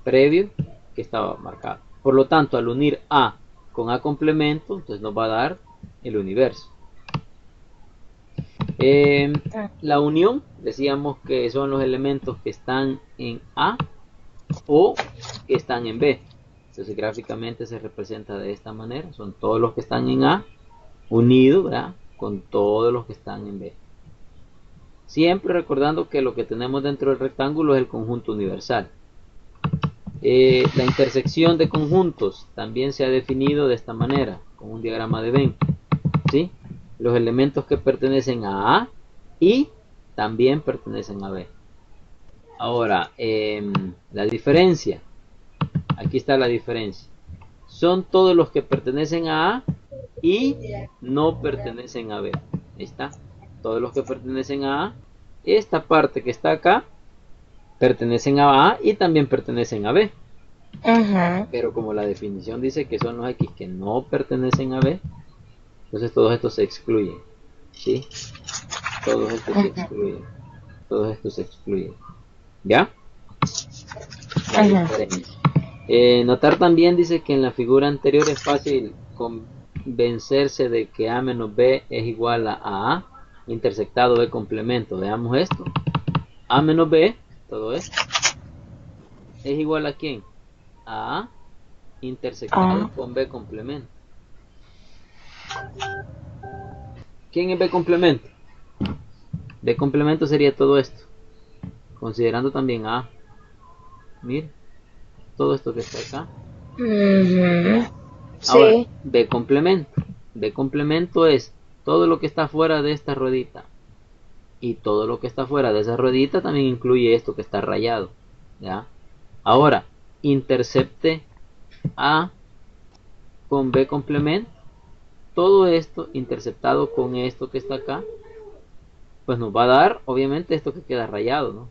previo que estaba marcado. Por lo tanto, al unir A con A complemento, entonces nos va a dar el universo. La unión, decíamos que son los elementos que están en A o que están en B. Entonces gráficamente se representa de esta manera, son todos los que están en A unidos, ¿verdad?, con todos los que están en B. Siempre recordando que lo que tenemos dentro del rectángulo es el conjunto universal. La intersección de conjuntos también se ha definido de esta manera, con un diagrama de Venn, ¿sí? Los elementos que pertenecen a A y también pertenecen a B. Ahora, la diferencia. Aquí está la diferencia. Son todos los que pertenecen a A y no pertenecen a B. Ahí está. Todos los que pertenecen a A. Esta parte que está acá pertenecen a A y también pertenecen a B. Ujú. Pero como la definición dice que son los X que no pertenecen a B, entonces todos estos se excluyen. ¿Sí? Todos estos se excluyen. Todos estos se excluyen. ¿Ya? La Ujú. diferencia. Notar también dice que en la figura anterior es fácil convencerse de que A menos B es igual a A intersectado B complemento. Veamos esto. A menos B, todo esto, es igual a ¿quién? A intersectado con B complemento. ¿Quién es B complemento? B complemento sería todo esto, considerando también A. Mire, todo esto que está acá. Ahora, Sí. B complemento. B complemento es todo lo que está fuera de esta ruedita. Y todo lo que está fuera de esa ruedita también incluye esto que está rayado. ¿Ya? Ahora, intercepte A con B complemento. Todo esto interceptado con esto que está acá, pues nos va a dar, obviamente, esto que queda rayado, ¿no?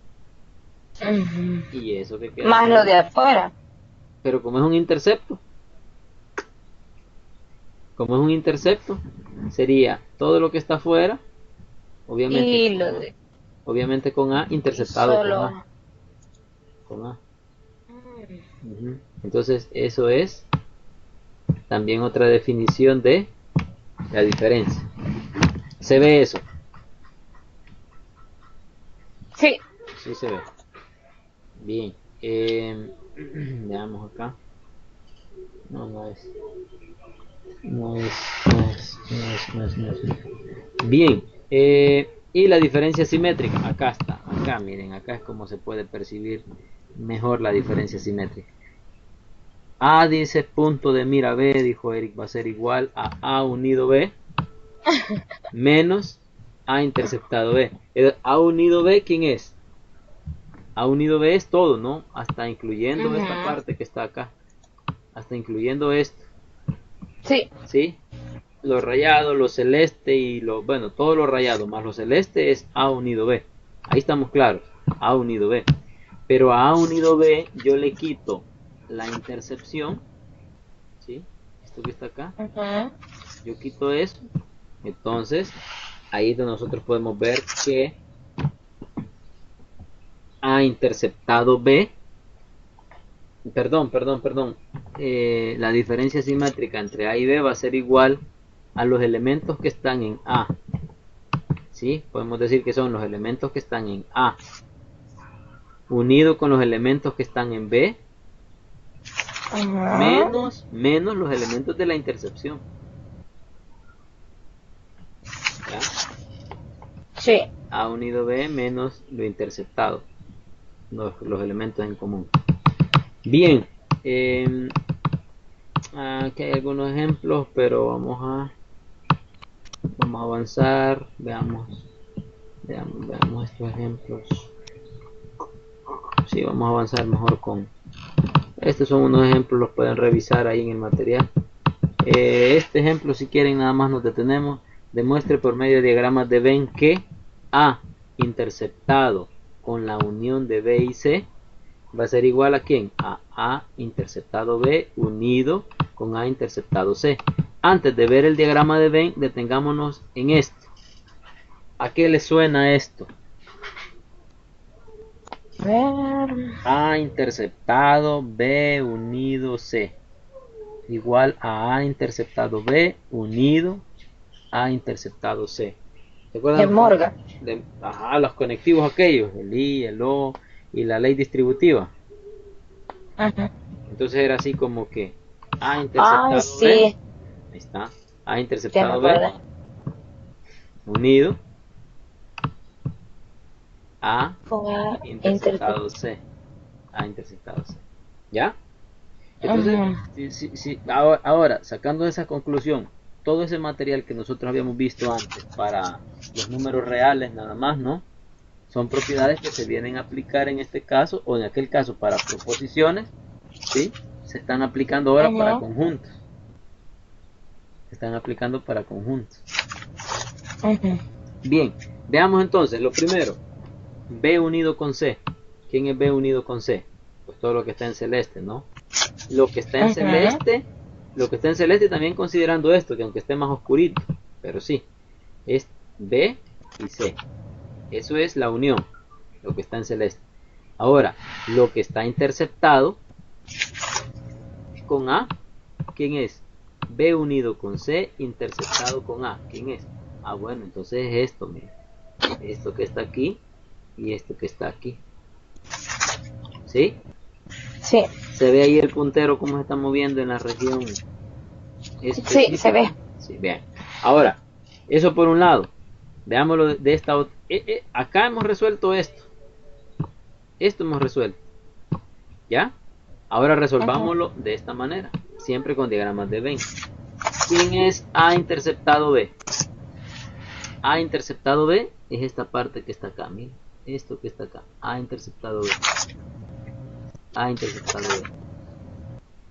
Y eso que queda Más rayado. lo de afuera. Pero como es un intercepto, sería todo lo que está afuera, obviamente, Y lo de... obviamente con A, Y interceptado con A. solo... Con A. Entonces, eso es también otra definición de la diferencia. ¿Se ve eso? Sí. Sí se ve. Bien. Veamos acá. No es. Bien. Y la diferencia simétrica. Acá está. Acá, miren. Acá es como se puede percibir mejor la diferencia simétrica. A dice punto de mira B, dijo Eric, va a ser igual a A unido B menos A interceptado B. A unido B, ¿quién es? A unido B es todo, ¿no? Hasta incluyendo esta parte que está acá. Hasta incluyendo esto. Sí. ¿Sí? Lo rayado, lo celeste y lo... Bueno, todo lo rayado más lo celeste es A unido B. Ahí estamos claros. A unido B. Pero a A unido B yo le quito la intercepción. ¿Sí? Esto que está acá. Yo quito eso. Entonces, ahí es donde nosotros podemos ver que A interceptado B, perdón, la diferencia simétrica entre A y B va a ser igual a los elementos que están en A. ¿Sí? Podemos decir que son los elementos que están en A unido con los elementos que están en B menos los elementos de la intercepción. ¿Ya? Sí. A unido B menos lo interceptado, los elementos en común. Bien, aquí hay algunos ejemplos, pero vamos a avanzar. Veamos estos ejemplos. Sí, vamos a avanzar mejor con estos. Son unos ejemplos, los pueden revisar ahí en el material. Este ejemplo, si quieren, nada más nos detenemos. Demuestre por medio de diagramas de Venn que A interceptado con la unión de B y C va a ser igual a ¿quién? A A interceptado B unido con A interceptado C. Antes de ver el diagrama de Venn, detengámonos en esto. ¿A qué le suena esto? A interceptado B unido C igual a A interceptado B unido A interceptado C. ¿Se acuerdan? De Morgan. Los conectivos aquellos, el I, el O y la ley distributiva. Entonces era así como que A interceptado sí. B, ahí está, A interceptado B unido A interceptado C, A interceptado C. ¿Ya? Entonces, ahora, sacando esa conclusión, todo ese material que nosotros habíamos visto antes para los números reales nada más, ¿no? Son propiedades que se vienen a aplicar en este caso o en aquel caso para proposiciones, ¿sí? Se están aplicando ahora para conjuntos. Se están aplicando para conjuntos. Bien, veamos entonces, lo primero, B unido con C. ¿Quién es B unido con C? Pues todo lo que está en celeste, ¿no? Lo que está en celeste también considerando esto, que aunque esté más oscurito, pero sí, es B y C. Eso es la unión, lo que está en celeste. Ahora, lo que está interceptado con A, ¿quién es? B unido con C interceptado con A, ¿quién es? Ah, bueno, entonces es esto, mira. Esto que está aquí y esto que está aquí. ¿Sí? Sí. ¿Se ve ahí el puntero cómo se está moviendo en la región Sí, se ve. Sí, bien. Ahora, eso por un lado. Veámoslo de esta otra. Acá hemos resuelto esto. Esto hemos resuelto. ¿Ya? Ahora resolvámoslo de esta manera. Siempre con diagramas de Venn. ¿Quién es A interceptado B? A interceptado B es esta parte que está acá. Miren. Esto que está acá. A interceptado B. A interceptado B.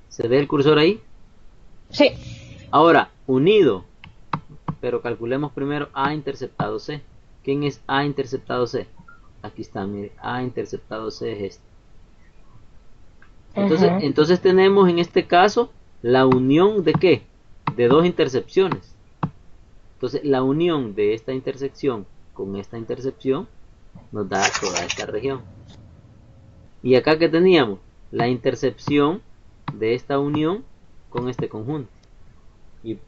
¿Se ve el cursor ahí? Sí. Ahora, unido. Pero calculemos primero A interceptado C. ¿Quién es A interceptado C? Aquí está, mire. A interceptado C es este. Entonces tenemos en este caso la unión de ¿qué? De dos intercepciones. Entonces la unión de esta intersección con esta intercepción nos da toda esta región. Y acá que teníamos la intercepción de esta unión con este conjunto. Y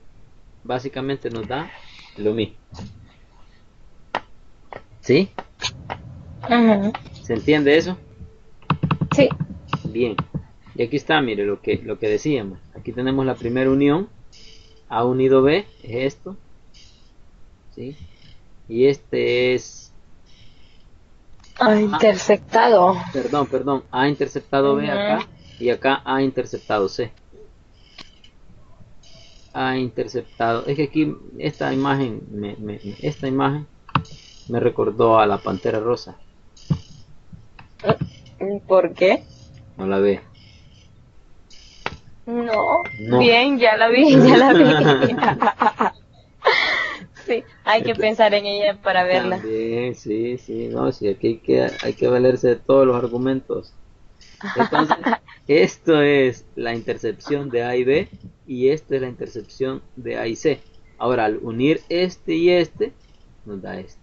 básicamente nos da lo mismo. ¿Sí? ¿Se entiende eso? Sí. Bien. Y aquí está, mire lo que decíamos. Aquí tenemos la primera unión. A unido B es esto. ¿Sí? Y este es interceptado. Perdón. A interceptado B acá. Y acá A interceptado C. A interceptado. Es que aquí esta imagen me recordó a la Pantera Rosa. ¿Por qué? No la ve. No. Bien, ya la vi. Sí, hay que pensar en ella para verla. También, sí, no, sí, aquí hay que valerse de todos los argumentos. Entonces, esto es la intercepción de A y B y esta es la intercepción de A y C. Ahora, al unir este y este, nos da este.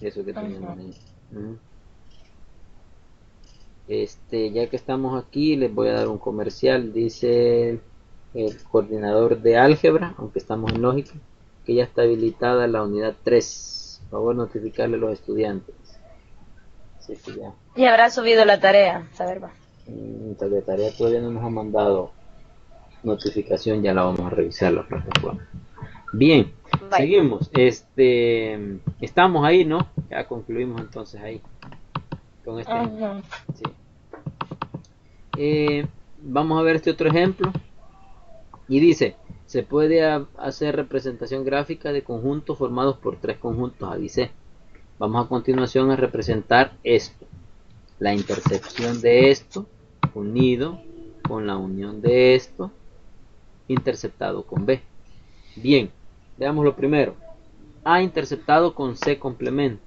Eso que tenemos ahí. Ya que estamos aquí, les voy a dar un comercial. Dice el coordinador de álgebra, aunque estamos en lógica, que ya está habilitada la unidad 3. Por favor, notificarle a los estudiantes. Sí, ya. Y habrá subido la tarea, saber va. La tarea todavía no nos ha mandado notificación, ya la vamos a revisar la plataforma. Bien, seguimos. Estamos ahí, ¿no? Ya concluimos entonces ahí con este ejemplo. Sí. Vamos a ver este otro ejemplo. Y dice, se puede hacer representación gráfica de conjuntos formados por tres conjuntos A y C. Vamos a continuación a representar esto. La intercepción de esto, unido con la unión de esto, interceptado con B. Bien, veamos lo primero. A interceptado con C complemento.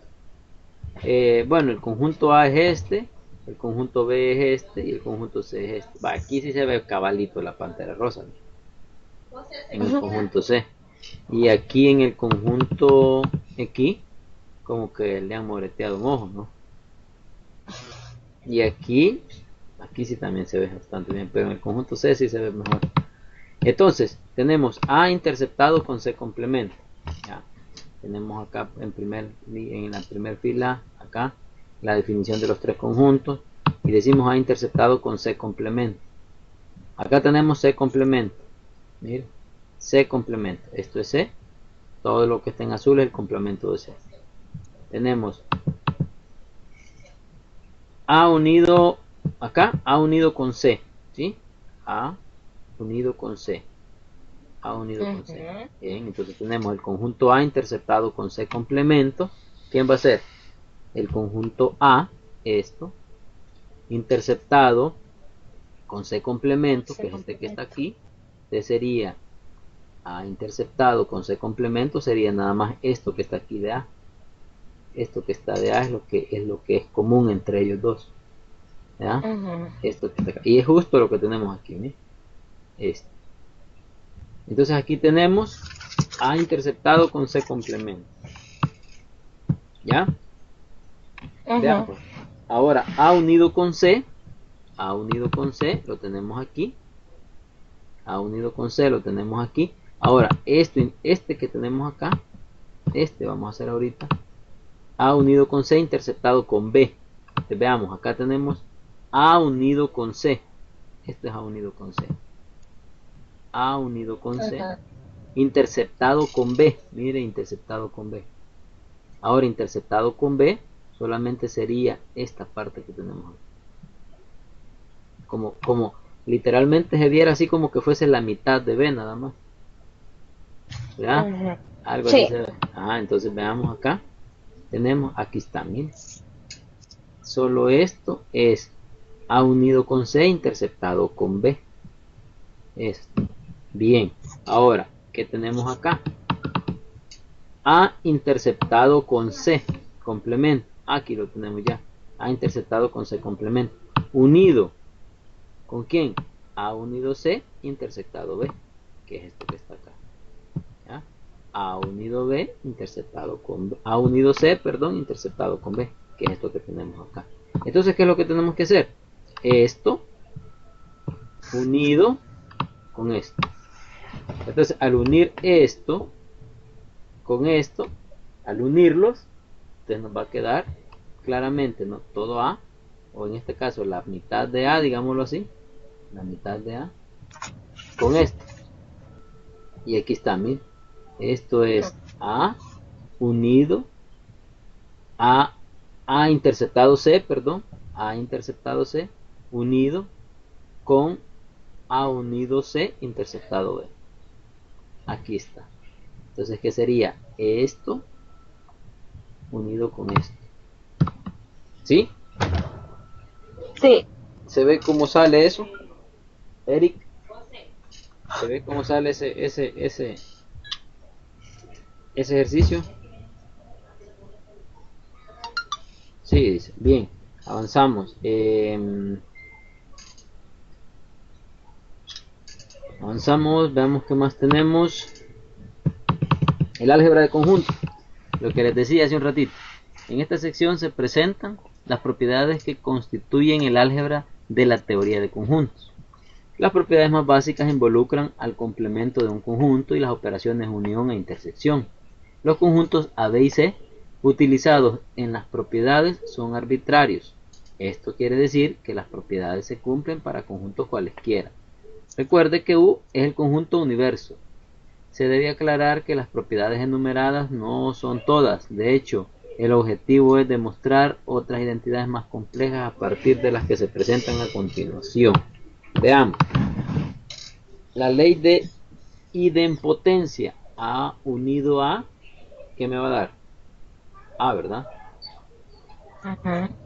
Bueno, el conjunto A es este, el conjunto B es este y el conjunto C es este. Aquí sí se ve cabalito la Pantera Rosa, ¿no? En el conjunto C. Y aquí en el conjunto X, como que le han moreteado un ojo, ¿no? Y aquí sí también se ve bastante bien, pero en el conjunto C sí se ve mejor. Entonces, tenemos A interceptado con C complemento. Ya. Tenemos acá en la primera fila, acá, la definición de los tres conjuntos. Y decimos A interceptado con C complemento. Acá tenemos C complemento. Miren, C complemento. Esto es C. Todo lo que está en azul es el complemento de C. Tenemos A unido, acá, A unido con C. ¿Sí? A unido con C. A unido con C. Bien, entonces tenemos el conjunto A interceptado con C complemento. ¿Quién va a ser? El conjunto A, esto, interceptado con C complemento, que es este que está aquí. Este sería A interceptado con C complemento, sería nada más esto que está aquí de A. Esto que está de A es lo que es común entre ellos dos. ¿Ya? Esto que está acá. Y es justo lo que tenemos aquí, ¿sí? Este. Entonces aquí tenemos A interceptado con C complemento. ¿Ya? Veamos. Ahora A unido con C lo tenemos aquí. A unido con C lo tenemos aquí. Ahora este que tenemos acá, vamos a hacer ahorita A unido con C interceptado con B. Entonces, veamos, acá tenemos A unido con C. Esto es A unido con C. A unido con C. Interceptado con B. Mire, interceptado con B. Ahora, interceptado con B, solamente sería esta parte que tenemos aquí. Como literalmente se viera así como que fuese la mitad de B nada más. ¿Verdad? Algo así se ve. Entonces veamos acá. Tenemos, aquí está, miren. Solo esto es A unido con C interceptado con B. Esto. Bien. Ahora, ¿qué tenemos acá? A interceptado con C, complemento. Aquí lo tenemos ya. A interceptado con C, complemento. Unido. ¿Con quién? A unido C interceptado B, que es esto que está acá. ¿Ya? A unido B interceptado con B. A unido C, perdón, interceptado con B, que es esto que tenemos acá. Entonces, ¿qué es lo que tenemos que hacer? Esto unido con esto. Entonces, al unir esto con esto, al unirlos, entonces nos va a quedar claramente, ¿no? Todo A, o en este caso la mitad de A, digámoslo así, la mitad de A con esto. Y aquí está, miren, esto es A unido A interceptado C, perdón, A interceptado C unido con A unido C interceptado B. Aquí está. Entonces, ¿qué sería? Esto unido con esto. ¿Sí? Sí. ¿Se ve cómo sale eso? Eric, ¿se ve cómo sale ese ejercicio? Sí, dice. Bien, avanzamos. Avanzamos, veamos qué más tenemos. El álgebra de conjuntos. Lo que les decía hace un ratito. En esta sección se presentan las propiedades que constituyen el álgebra de la teoría de conjuntos. Las propiedades más básicas involucran al complemento de un conjunto y las operaciones unión e intersección. Los conjuntos A, B y C utilizados en las propiedades son arbitrarios. Esto quiere decir que las propiedades se cumplen para conjuntos cualesquiera. Recuerde que U es el conjunto universo. Se debe aclarar que las propiedades enumeradas no son todas. De hecho, el objetivo es demostrar otras identidades más complejas a partir de las que se presentan a continuación. Veamos. La ley de idempotencia. A unido a, ¿qué me va a dar? A, ¿verdad?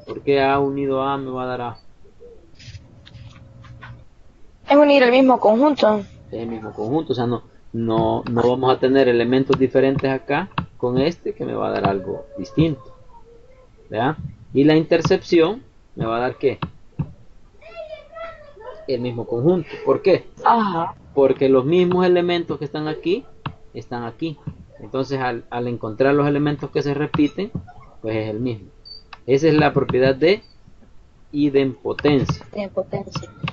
¿Por qué A unido a me va a dar A? Es unir el mismo conjunto. Es el mismo conjunto, o sea, no vamos a tener elementos diferentes acá con este que me va a dar algo distinto. ¿Verdad? Y la intercepción me va a dar ¿qué? El mismo conjunto. ¿Por qué? Porque los mismos elementos que están aquí. Entonces al encontrar los elementos que se repiten, pues es el mismo. Esa es la propiedad de idempotencia.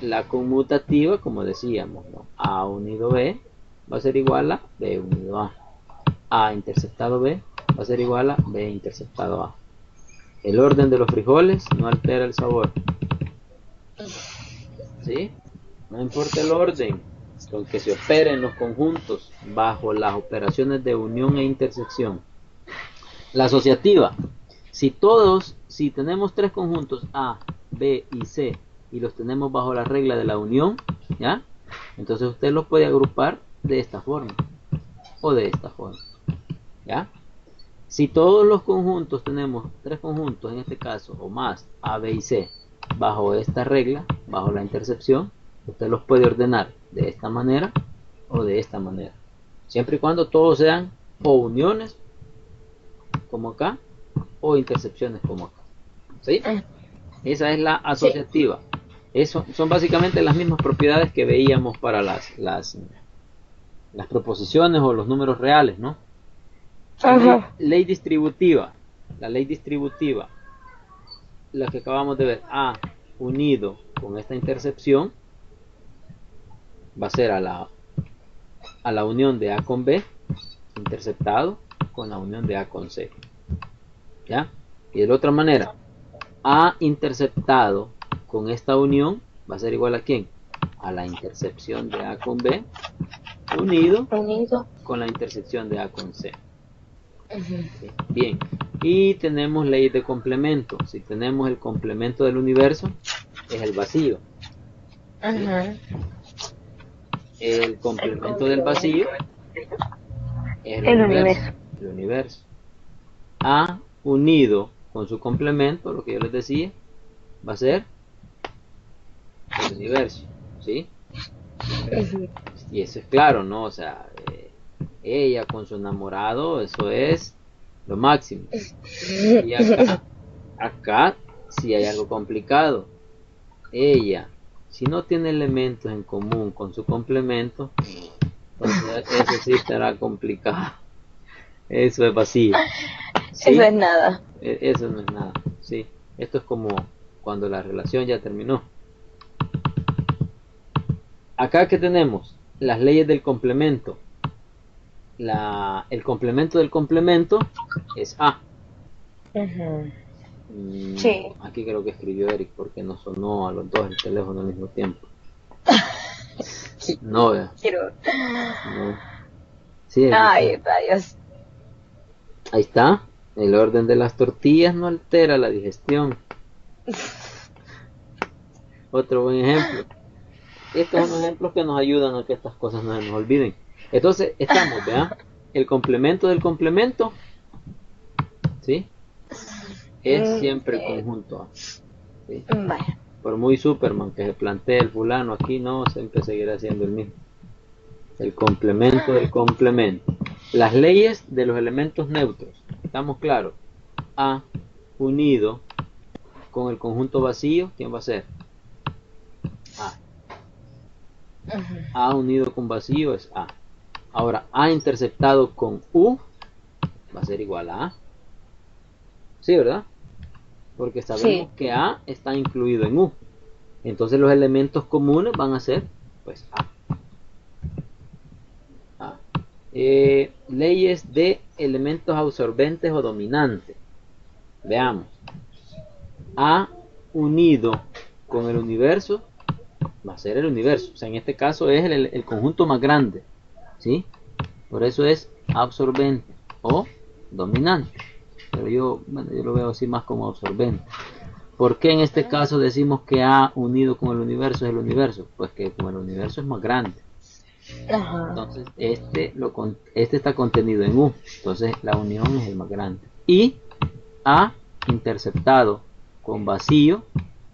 La conmutativa, como decíamos, ¿no? A unido B va a ser igual a B unido A. A interceptado B va a ser igual a B interceptado A. El orden de los frijoles no altera el sabor. ¿Sí? No importa el orden con que se operen los conjuntos bajo las operaciones de unión e intersección. La asociativa. Si tenemos tres conjuntos A, B y C y los tenemos bajo la regla de la unión, ¿ya? Entonces usted los puede agrupar de esta forma o de esta forma, ¿ya? Si todos los conjuntos tenemos tres conjuntos en este caso o más A, B y C bajo esta regla, bajo la intercepción, usted los puede ordenar de esta manera o de esta manera, siempre y cuando todos sean o uniones como acá o intercepciones como acá. ¿Sí? Esa es la asociativa. Eso son básicamente las mismas propiedades que veíamos para las proposiciones o los números reales, ¿no? Ley distributiva. La ley distributiva, la que acabamos de ver, A unido con esta intercepción va a ser a la unión de A con B interceptado con la unión de A con C. ¿Ya? Y de la otra manera, A interceptado con esta unión va a ser igual a ¿quién? A la intersección de A con B unido con la intersección de A con C. Bien, y tenemos ley de complemento. Si tenemos el complemento del universo, es el vacío. El complemento del vacío es el universo. A unido con su complemento, lo que yo les decía, va a ser el universo, ¿sí? Y eso es claro, ¿no? O sea, ella con su enamorado, eso es lo máximo. Y acá sí hay algo complicado. Ella, si no tiene elementos en común con su complemento, entonces eso sí estará complicado. Eso es vacío. ¿Sí? Eso es nada. Eso no es nada, ¿sí? Esto es como cuando la relación ya terminó. Acá que tenemos las leyes del complemento. El complemento del complemento es A. Sí. Aquí creo que escribió Eric porque no sonó a los dos el teléfono al mismo tiempo. No, vea. No. Sí, Ay, rayos. ahí está. El orden de las tortillas no altera la digestión. Otro buen ejemplo. Estos son ejemplos que nos ayudan a que estas cosas no se nos olviden. Entonces, estamos, ¿verdad? El complemento del complemento, ¿sí? Es siempre el conjunto A. ¿Sí? Vaya. Por muy Superman que se plantee el fulano, aquí no, siempre seguirá siendo el mismo. El complemento del complemento. Las leyes de los elementos neutros. ¿Estamos claros? A unido con el conjunto vacío, ¿quién va a ser? A. A unido con vacío es A. Ahora, A interceptado con U va a ser igual a A. ¿Sí, verdad? Porque sabemos que A está incluido en U. Entonces los elementos comunes van a ser, pues, A. Leyes de elementos absorbentes o dominantes. Veamos. A unido con el universo va a ser el universo. O sea, en este caso es el conjunto más grande. ¿Sí? Por eso es absorbente o dominante. Pero yo lo veo así más como absorbente. ¿Por qué en este caso decimos que A unido con el universo es el universo? Pues que como el universo es más grande. Entonces este está contenido en U. Entonces la unión es el más grande. Y A interceptado con vacío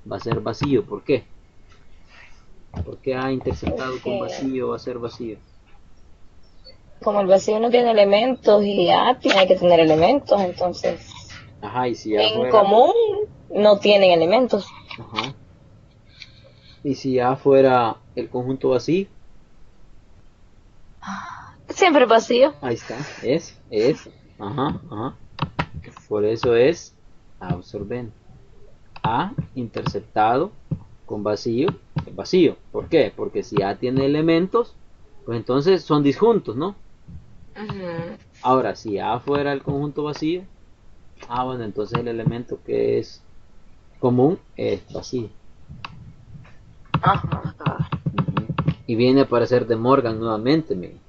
va a ser vacío. ¿Por qué? ¿Por qué A interceptado con vacío va a ser vacío? Como el vacío no tiene elementos y A tiene que tener elementos, entonces Ajá, y si A en fuera... común no tienen elementos. Ajá. Y si A fuera el conjunto vacío, Siempre vacío. ahí está, ajá. Por eso es absorbente. A interceptado con vacío es vacío. ¿Por qué? Porque si A tiene elementos, pues entonces son disjuntos, ¿no? Ahora, si A fuera el conjunto vacío, bueno, entonces el elemento que es común es vacío. Y viene a aparecer De Morgan nuevamente, miren.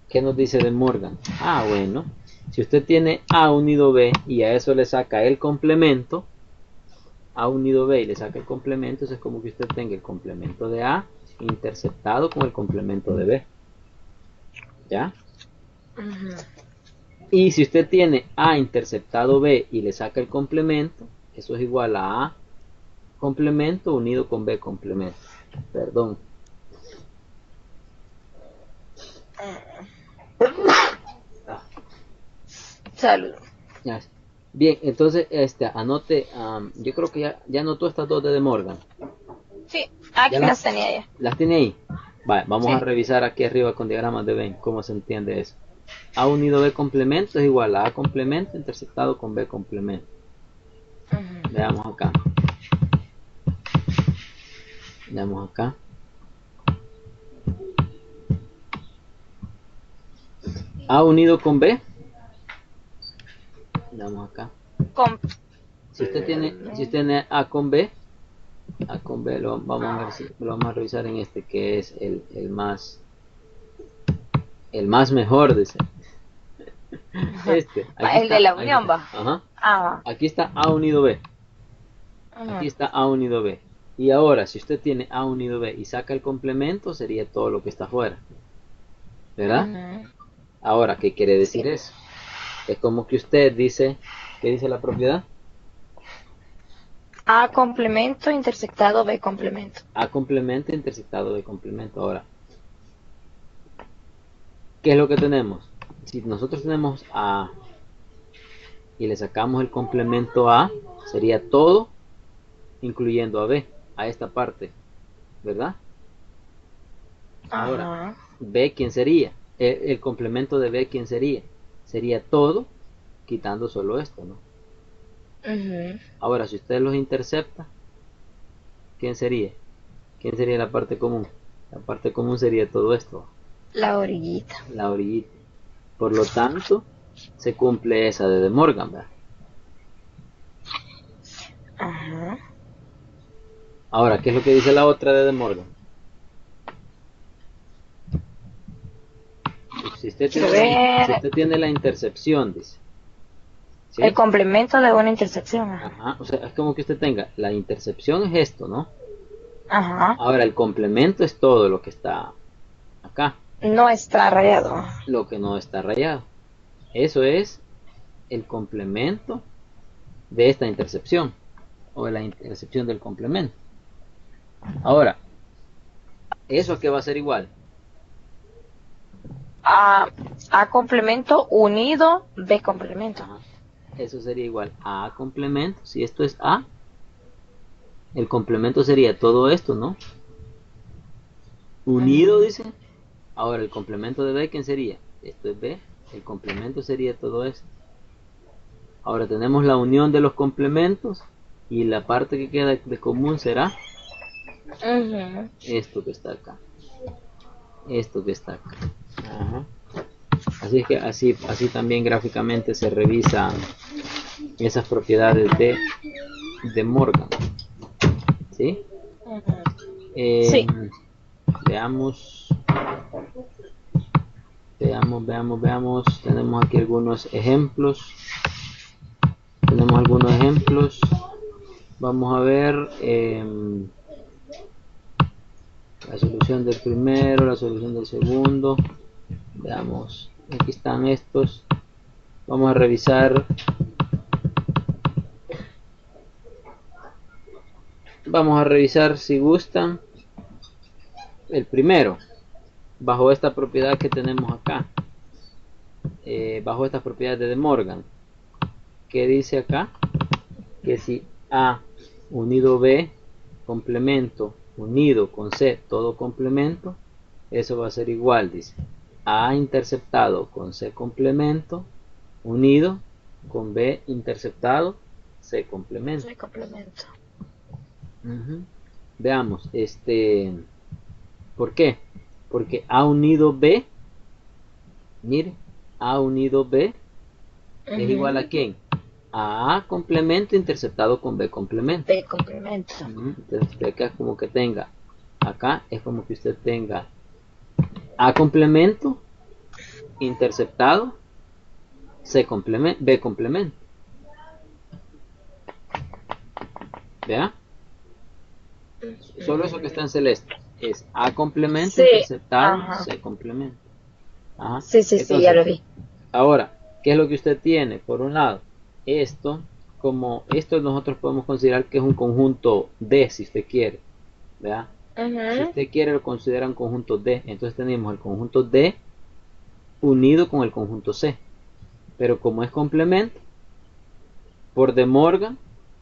¿Qué nos dice De Morgan? Bueno, si usted tiene A unido B y a eso le saca el complemento, A unido B y le saca el complemento, eso es como que usted tenga el complemento de A interceptado con el complemento de B. ¿Ya? Y si usted tiene A interceptado B y le saca el complemento, eso es igual a A complemento unido con B complemento. Perdón. Salud. Bien, entonces anote, yo creo que ya anotó estas dos de Morgan. Sí, aquí las tenía ya. ¿Las tiene ahí? Vale, vamos a revisar aquí arriba con diagramas de Venn cómo se entiende eso. A unido B complemento es igual a A complemento interceptado con B complemento. Veamos acá. Veamos acá. A unido con B. Veamos acá. Si usted tiene A con B lo vamos a ver, lo vamos a revisar en este que es el más mejor de ese. Aquí El está, de la aquí unión, está. va. Ajá. Ah, Aquí está A unido B. va. Aquí está A unido B. Y ahora, si usted tiene A unido B y saca el complemento, sería todo lo que está afuera. ¿Verdad? Ujú. Ahora, ¿qué quiere decir Sí. eso? Es como que usted dice, ¿qué dice la propiedad? A complemento intersectado B complemento. A complemento intersectado de complemento. Ahora, ¿qué es lo que tenemos? Si nosotros tenemos A y le sacamos el complemento A, sería todo incluyendo a B, a esta parte, ¿verdad? Ahora, Ajá. B, ¿quién sería? El complemento de B, ¿quién sería? Sería todo quitando solo esto, ¿no? Ujú. Ahora, si usted los intercepta, ¿quién sería? ¿Quién sería la parte común? La parte común sería todo esto, La orillita. la orillita. Por lo tanto, se cumple esa de Morgan, ¿verdad? Ajá. Ahora, ¿qué es lo que dice la otra de Morgan? Si usted Quiero si ver usted tiene la intercepción, dice, el ¿sí? complemento de una intersección. Ajá, o sea, es como que usted tenga, la intercepción es esto, ¿no? Ajá. Ahora, el complemento es todo lo que está acá, No está rayado. lo que no está rayado. Eso es el complemento de esta intercepción, o de la intercepción del complemento. Ahora, ¿eso a qué va a ser igual? A, A complemento unido B complemento. Ajá. Eso sería igual a A complemento. Si esto es A, el complemento sería todo esto, ¿no? Unido, Ujú. dice. Ahora, el complemento de B, ¿quién sería? Esto es B. El complemento sería todo esto. Ahora tenemos la unión de los complementos y la parte que queda de común será Ujú. esto que está acá. Esto que está acá. Ajá. Así es que así también gráficamente se revisan esas propiedades de Morgan. ¿Sí? Ujú. Eh, Sí. veamos, veamos. Tenemos aquí algunos ejemplos. Vamos a ver la solución del primero, la solución del segundo. Veamos, aquí están estos. Vamos a revisar. Vamos a revisar si gustan el primero, bajo esta propiedad que tenemos acá, bajo esta propiedad de Morgan, que dice acá que si A unido B complemento unido con C todo complemento, eso va a ser igual, dice A interceptado con C complemento unido con B interceptado C complemento. Sí, complemento. Veamos, ¿por qué? Porque A unido B, mire, A unido B es igual Ujú. a ¿quién? A complemento interceptado con B complemento. B complemento. Entonces usted acá como que tenga, acá es como que usted tenga A complemento interceptado C complemento, B complemento. ¿Vea? Solo eso que está en celeste es A complemento Sí. interceptado Ajá. C complemento. Ajá. Sí, sí, sí, ya Entonces, lo vi. ahora, ¿qué es lo que usted tiene? Por un lado, esto, como esto nosotros podemos considerar que es un conjunto D, si usted quiere, ¿verdad? Si Ujú. usted quiere lo considera un conjunto D, entonces tenemos el conjunto D unido con el conjunto C. Pero como es complemento, por De Morgan,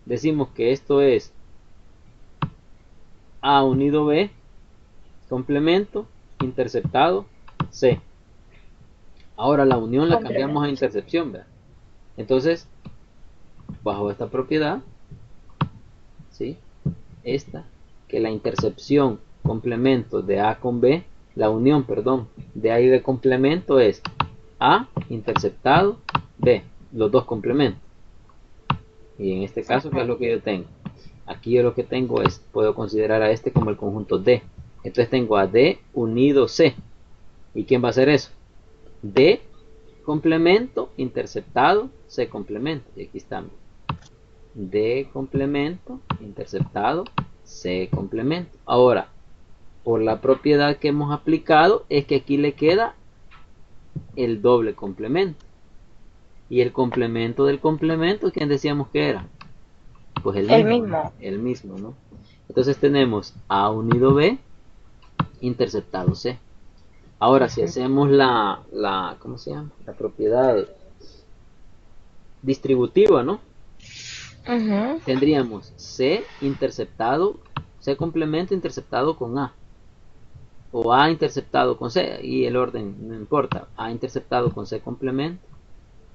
decimos que esto es A unido B, complemento, interceptado, C. Ahora la unión la cambiamos a Complemento. intercepción, ¿verdad? Entonces, bajo esta propiedad, ¿sí? Esta, que la intercepción complemento de A con B, la unión, perdón, de A y de complemento es A interceptado B, los dos complementos. Y en este caso, ¿qué es lo que yo tengo? Aquí yo lo que tengo es, puedo considerar a este como el conjunto D. Entonces tengo a D unido C. ¿Y quién va a hacer eso? D complemento interceptado C complemento. Y aquí estamos. D complemento interceptado C complemento. Ahora, por la propiedad que hemos aplicado, es que aquí le queda el doble complemento. Y el complemento del complemento, ¿quién decíamos que era? Pues el mismo, ¿no? El mismo, ¿no? Entonces tenemos A unido B interceptado C. Ahora, si hacemos ¿cómo se llama? La propiedad distributiva, ¿no? Tendríamos C interceptado, C complemento interceptado con A. O A interceptado con C, y el orden no importa. A interceptado con C complemento,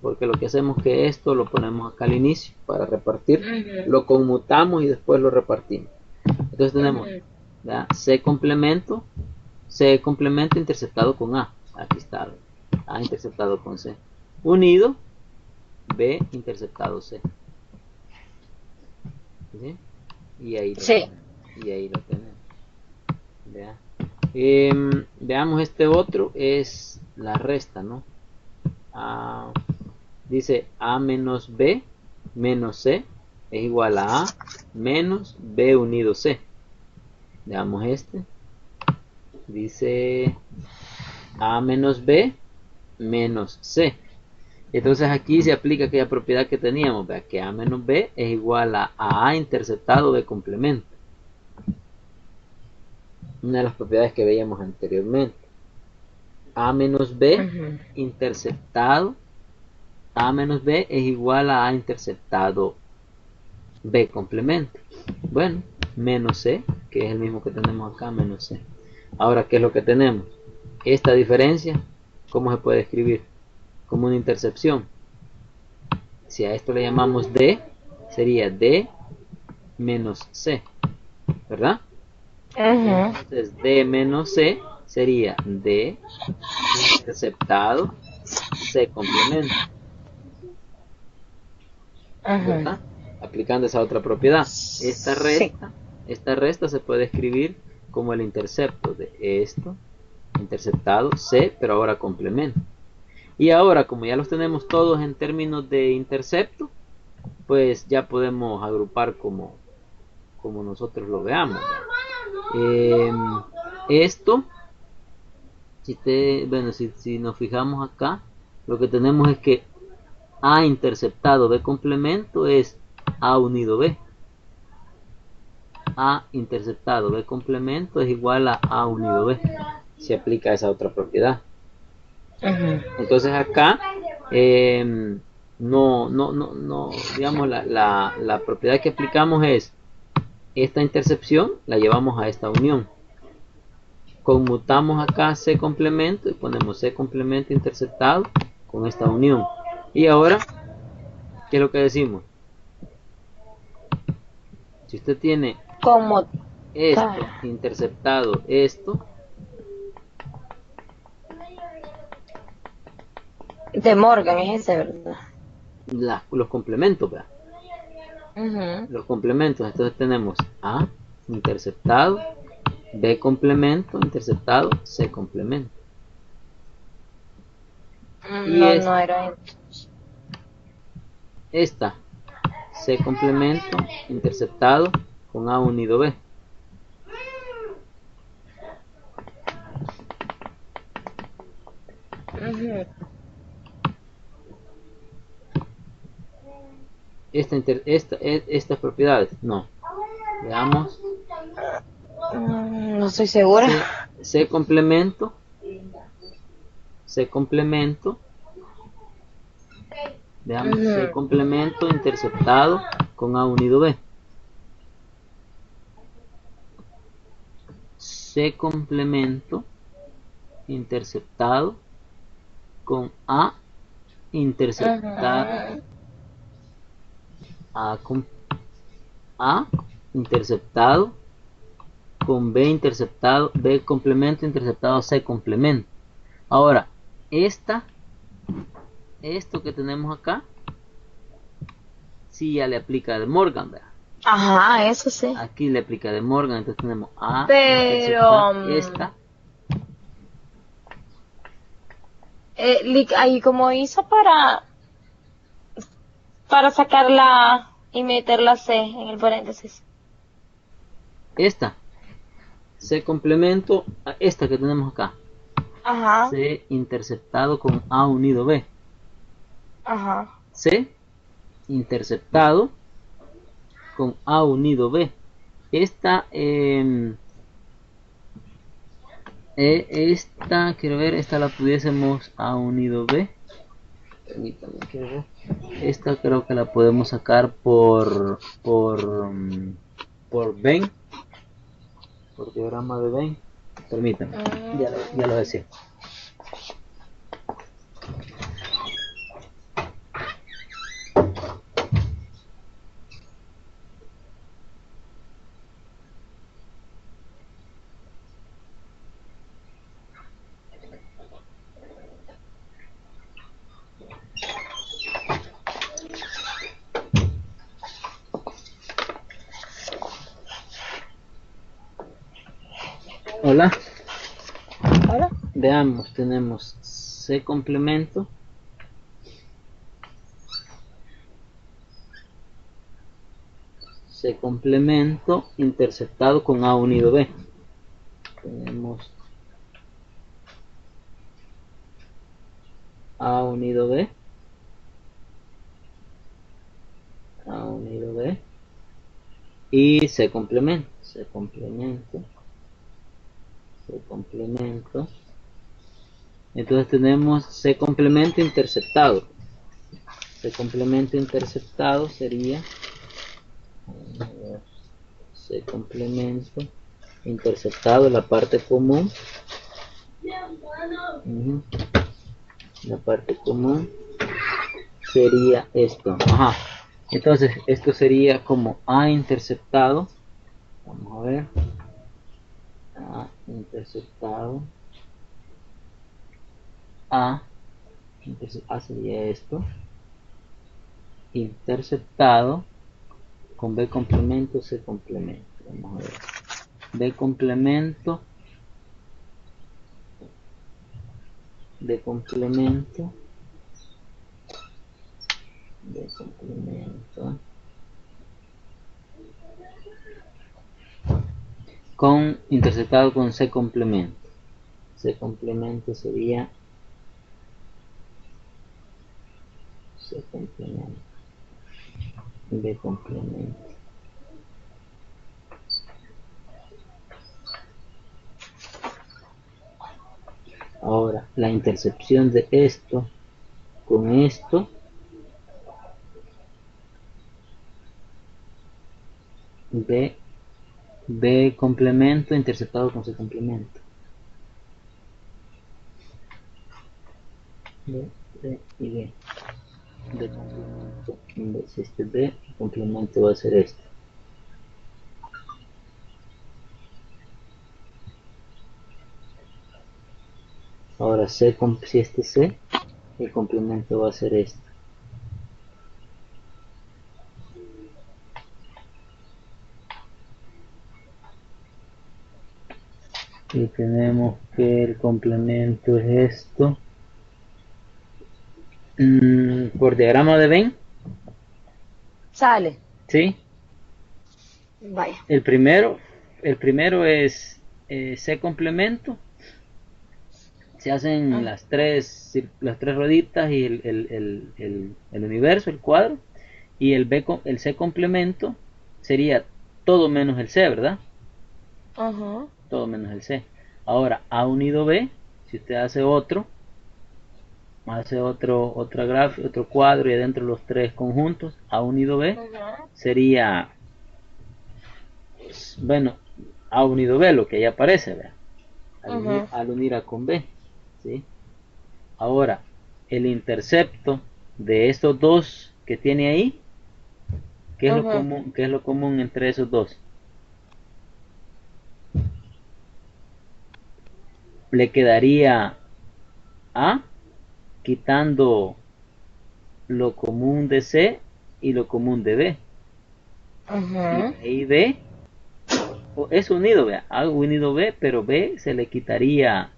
porque lo que hacemos es que esto lo ponemos acá al inicio para repartir, lo conmutamos y después lo repartimos. Entonces tenemos C complemento interceptado con A. Aquí está, A interceptado con C. Unido B interceptado C. ¿Sí? Y ahí lo tenemos. Y ahí lo tenemos. ¿Vea? Veamos este otro, es la resta, ¿no? Dice A menos B menos C es igual a A menos B unido C. Veamos este. Dice A menos B menos C. Entonces aquí se aplica aquella propiedad que teníamos, ¿verdad? Que A menos B es igual a A interceptado B complemento. Una de las propiedades que veíamos anteriormente. A menos B interceptado, A menos B es igual a A interceptado B complemento. Bueno, menos C, que es el mismo que tenemos acá, menos C. Ahora, ¿qué es lo que tenemos? Esta diferencia, ¿cómo se puede escribir? Como una intercepción. Si a esto le llamamos D, sería D menos C, ¿verdad? Entonces D menos C sería D interceptado C complemento, ¿verdad? Aplicando esa otra propiedad. Esta resta se puede escribir como el intercepto de esto, interceptado C, pero ahora complemento. Y ahora, como ya los tenemos todos en términos de intercepto, pues ya podemos agrupar como nosotros lo veamos. Esto, si nos fijamos acá, lo que tenemos es que A interceptado B complemento es A unido B. A interceptado B complemento es igual a A unido B. Se aplica esa otra propiedad. Entonces acá digamos, la propiedad que aplicamos es esta intercepción, la llevamos a esta unión. Conmutamos acá C complemento y ponemos C complemento interceptado con esta unión. Y ahora, ¿qué es lo que decimos? Si usted tiene esto interceptado, esto de Morgan es ese, ¿verdad? Los complementos, ¿verdad? Los complementos, entonces tenemos A interceptado, B complemento interceptado, C complemento. Y no era esta C complemento interceptado con A unido B. Estas propiedades, no. Veamos. No estoy segura. C complemento. Veamos, C complemento interceptado con A unido B. C complemento interceptado con A interceptado. A interceptado con B interceptado, B complemento interceptado C complemento. Ahora, esto que tenemos acá, sí ya le aplica de Morgan, ¿verdad? Ajá, eso sí. Aquí le aplica de Morgan, entonces tenemos A Pero interceptar esta. ahí como hizo para sacarla y meter la C en el paréntesis. Esta. C complemento a esta que tenemos acá. Ajá, C interceptado con A unido B. ajá. C interceptado con A unido B. Esta, quiero ver, esta la pudiésemos A unido B. Permítame, quiero ver. Esta creo que la podemos sacar por Venn, por diagrama de Venn. Permítame, ya lo decía. Hola. Hola. Veamos, tenemos C complemento. C complemento interceptado con A unido B. Tenemos A unido B. A unido B. Y C complemento. C complemento. C complemento. Entonces tenemos C complemento interceptado. C complemento interceptado sería C complemento interceptado, la parte común. La parte común sería esto. Ajá. Entonces esto sería como A interceptado. Vamos a ver. A interceptado. Entonces A sería esto. Interceptado con B complemento, C complemento. Vamos a ver. B complemento. B complemento. B complemento. Con interceptado con C complemento. C complemento sería C complemento. B complemento. Ahora, la intercepción de esto con esto B complemento interceptado con C complemento. B y B. B complemento. En vez de este B, el complemento va a ser este. Ahora C, si este C, el complemento va a ser este. Y tenemos que el complemento es esto. Por diagrama de Venn. Sale. ¿Sí? Vaya. El primero es C complemento. Se hacen las tres rueditas y el universo, el cuadro. Y el C complemento sería todo menos el C, ¿verdad? Ajá. Todo menos el C. Ahora, A unido B, si usted hace otro gráfico, otro cuadro y adentro los tres conjuntos, A unido B, sería, bueno, A unido B, lo que ahí aparece, ¿verdad? Al unir A con B, ¿sí? Ahora, el intercepto de estos dos que tiene ahí, ¿qué es lo común entre esos dos? Le quedaría A quitando lo común de C y lo común de B. Y Ujú. ahí B es unido, vea, A unido B, pero B se le quitaría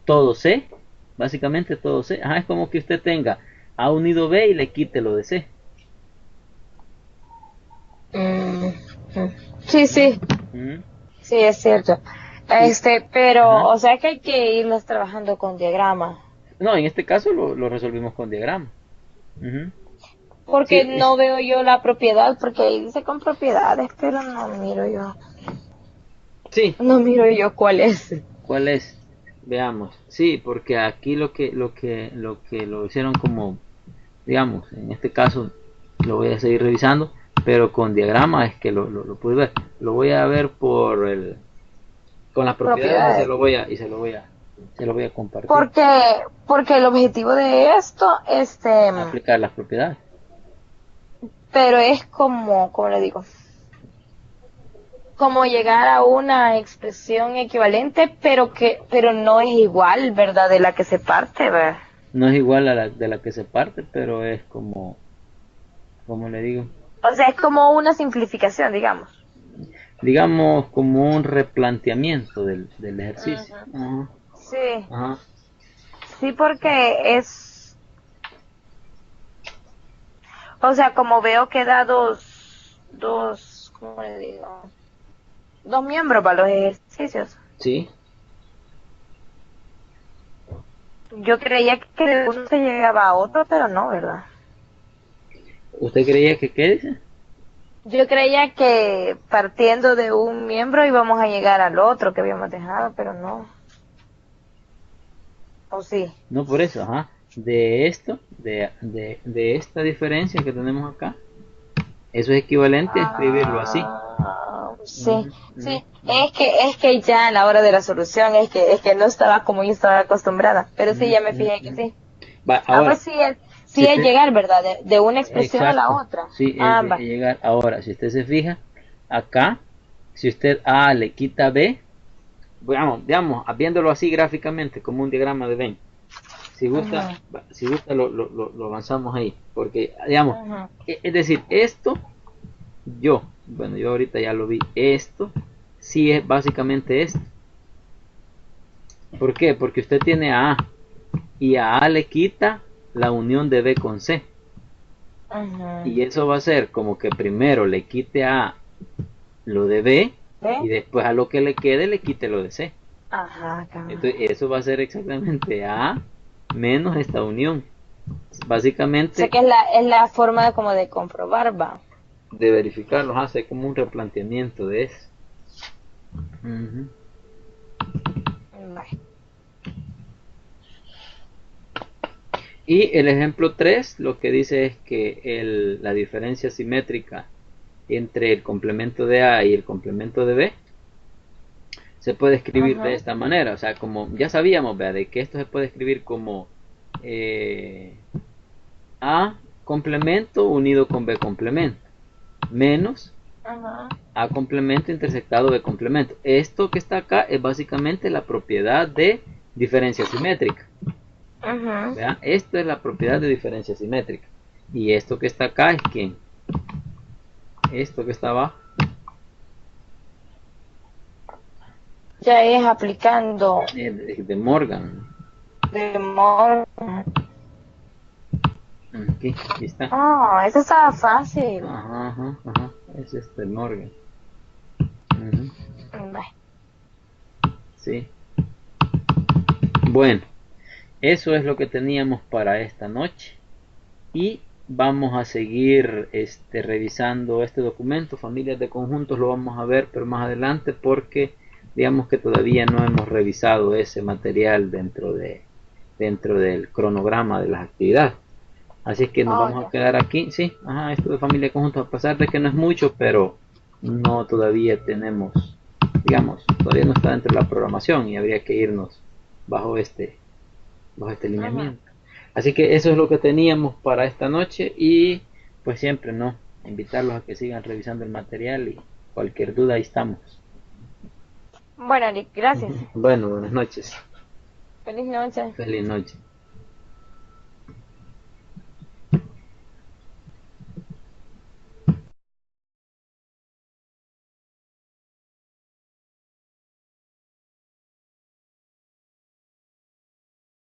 todo C, básicamente todo C. Ajá, es como que usted tenga A unido B y le quite lo de C. Mm, mm. Sí, sí, Ujú. sí, es cierto. Y, Pero, ajá. o sea que hay que irlos trabajando con diagrama. No, en este caso lo resolvimos con diagrama. Ujú. Porque Sí, no veo yo la propiedad, porque ahí dice con propiedades, pero no miro yo. sí, No miro yo cuál es. ¿cuál es? Veamos. Sí, porque aquí lo hicieron como, digamos, en este caso lo voy a seguir revisando, pero con diagrama es que lo pude ver. Lo voy a ver con las propiedades y se Propiedades. lo voy a, se lo voy a compartir. Porque, porque el objetivo de esto, Aplicar las propiedades. pero es como le digo, como llegar a una expresión equivalente, pero no es igual, ¿verdad? De la que se parte, ¿verdad? No es igual a la de la que se parte, pero es como le digo, O sea, es como una simplificación, digamos. digamos como un replanteamiento del ejercicio. Ujú. Ajá, Sí, ajá. sí, porque o sea, como veo que da ¿cómo le digo? Dos miembros para los ejercicios. Sí. Yo creía que de uno se llegaba a otro, pero no, ¿verdad? ¿Usted creía que qué dice? Yo creía que partiendo de un miembro íbamos a llegar al otro que habíamos dejado, pero no. ¿O sí? No por eso, ajá. De esto, de esta diferencia que tenemos acá, eso es equivalente a escribirlo así. Sí, Ujú, ujú, sí. ujú, Es que ya a la hora de la solución es que no estaba como yo estaba acostumbrada. Pero sí, ujú, ya me ujú, fijé que ujú. sí. Va, Ah, ahora, pues si sí es usted, llegar, ¿verdad? De una expresión a la exacto, otra. sí, es Ah, de va. llegar. Ahora, si usted se fija, acá, si usted A le quita B, veamos, viéndolo así gráficamente, como un diagrama de Venn. Ujú, Si gusta lo avanzamos ahí, porque, digamos, ujú, es decir, esto, yo ahorita ya lo vi, esto sí es básicamente esto. ¿Por qué? Porque usted tiene a A y a A le quita la unión de B con C. ujú. Y eso va a ser como que primero le quite a lo de B y ¿Ve? después a lo que le quede le quite lo de C. Ajá, Entonces cabal. eso va a ser exactamente A menos esta unión. O sea Básicamente que es la forma de como de comprobar, va. de verificarlos hace como un replanteamiento de eso. Ujú. Vale. Y el ejemplo 3 lo que dice es que la diferencia simétrica entre el complemento de A y el complemento de B se puede escribir de Ajá, esta manera. O sea, como ya sabíamos, ¿vea? De que esto se puede escribir como eh, A complemento unido con B complemento menos ajá, A complemento intersectado B complemento. Esto que está acá es básicamente la propiedad de diferencia simétrica. ajá. ¿Vean? Esto es la propiedad de diferencia simétrica. Y esto que está acá es que esto que está abajo Ya es aplicando de Morgan. de modo. Aquí, aquí está. Oh, eso estaba fácil. Ajá, ajá, ajá. Es este Morgan. Ujú, Vale. sí. Bueno, eso es lo que teníamos para esta noche. Y vamos a seguir revisando este documento, familias de conjuntos, lo vamos a ver, pero más adelante porque digamos que todavía no hemos revisado ese material dentro del cronograma de las actividades. Así es que nos Oh, vamos a ya. quedar aquí, sí, ajá, esto de familia de conjuntos, a pesar de que no es mucho, pero no todavía tenemos, digamos, todavía no está dentro de la programación y habría que irnos bajo este Ajá. lineamiento. Así que eso es lo que teníamos para esta noche y pues siempre, ¿no? Invitarlos a que sigan revisando el material y cualquier duda ahí estamos. Bueno, Eric, gracias. Bueno, buenas noches. Feliz noche. Feliz noche.